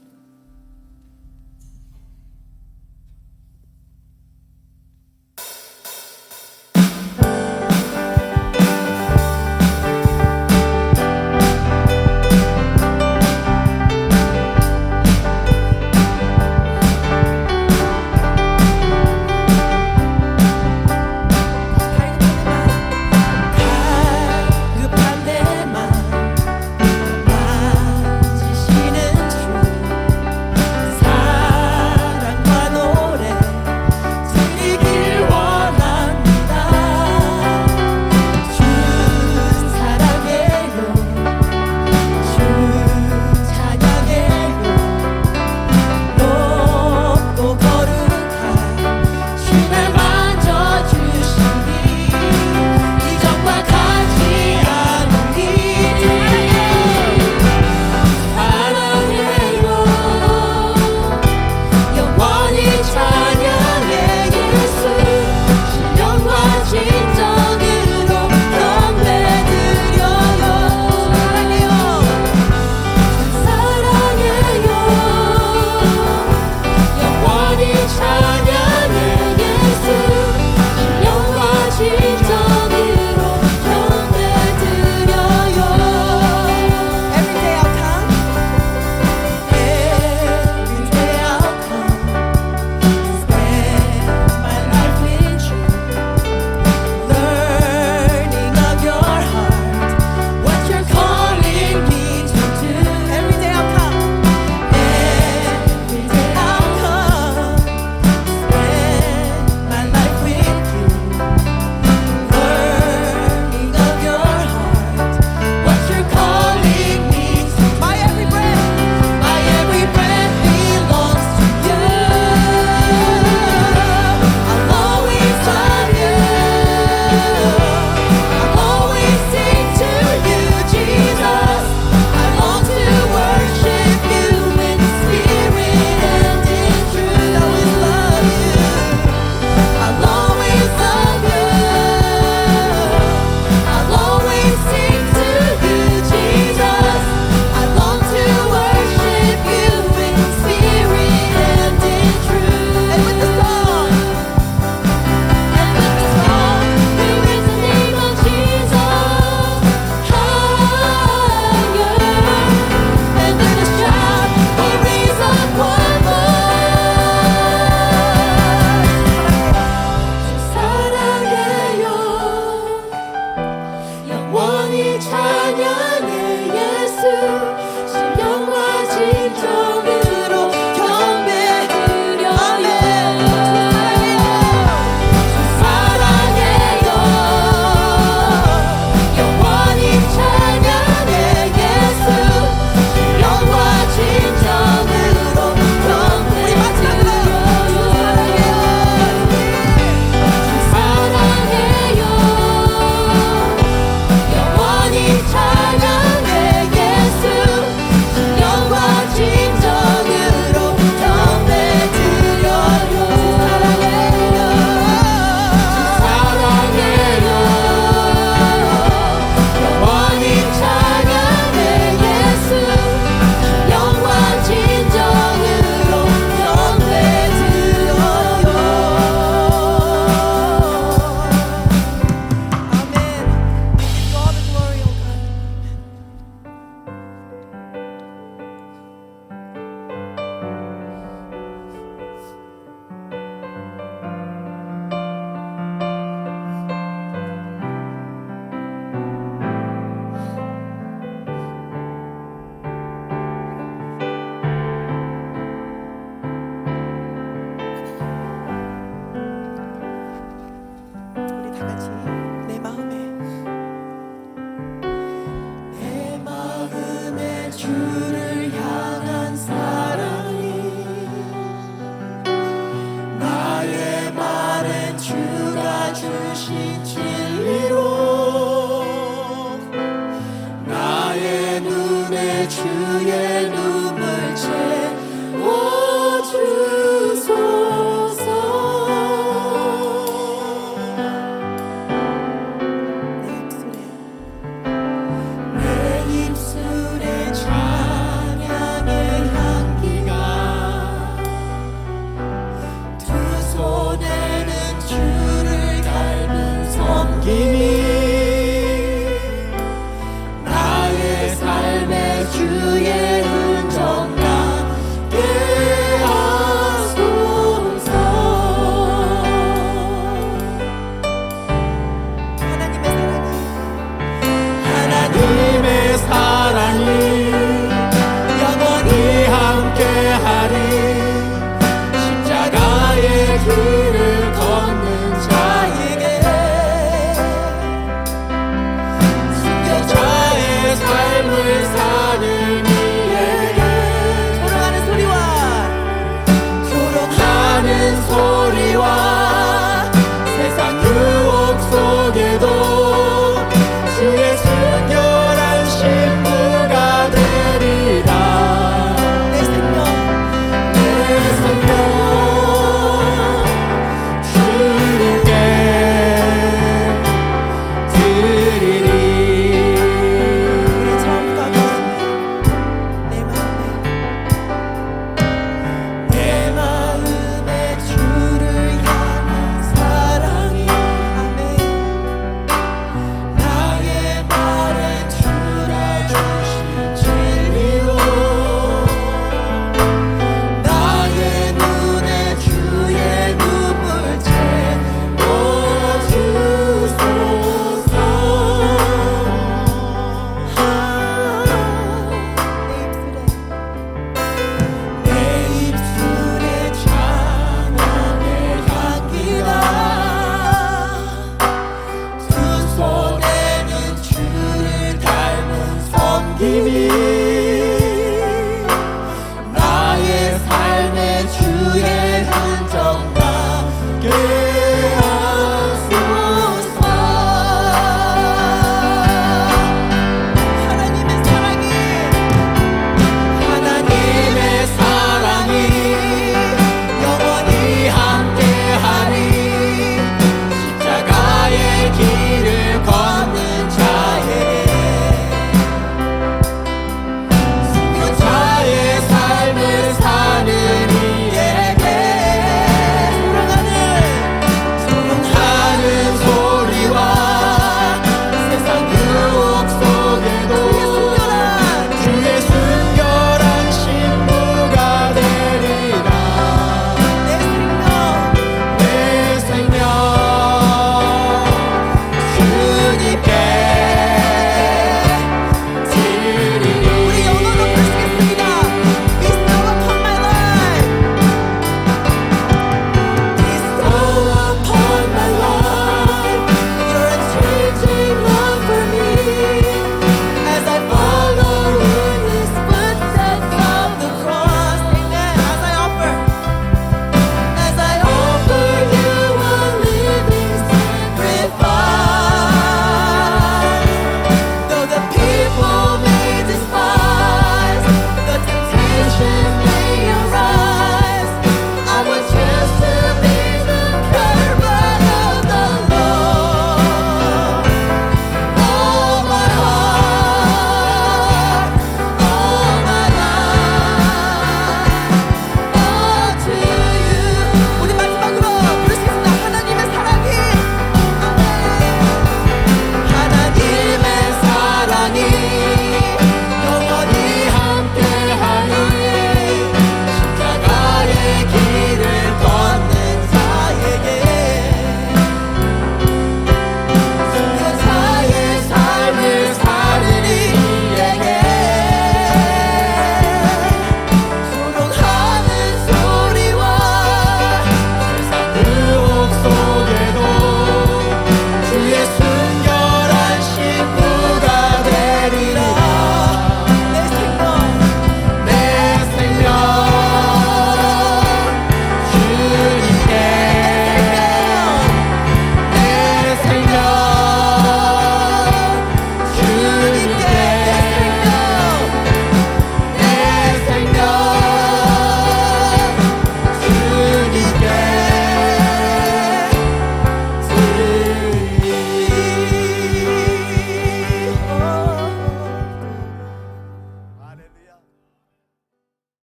하신 진리로 나의 눈에 주의 눈물 채워주소서. 내 입술에 찬양의 향기가 두 손에는 주를 닮은 섬김이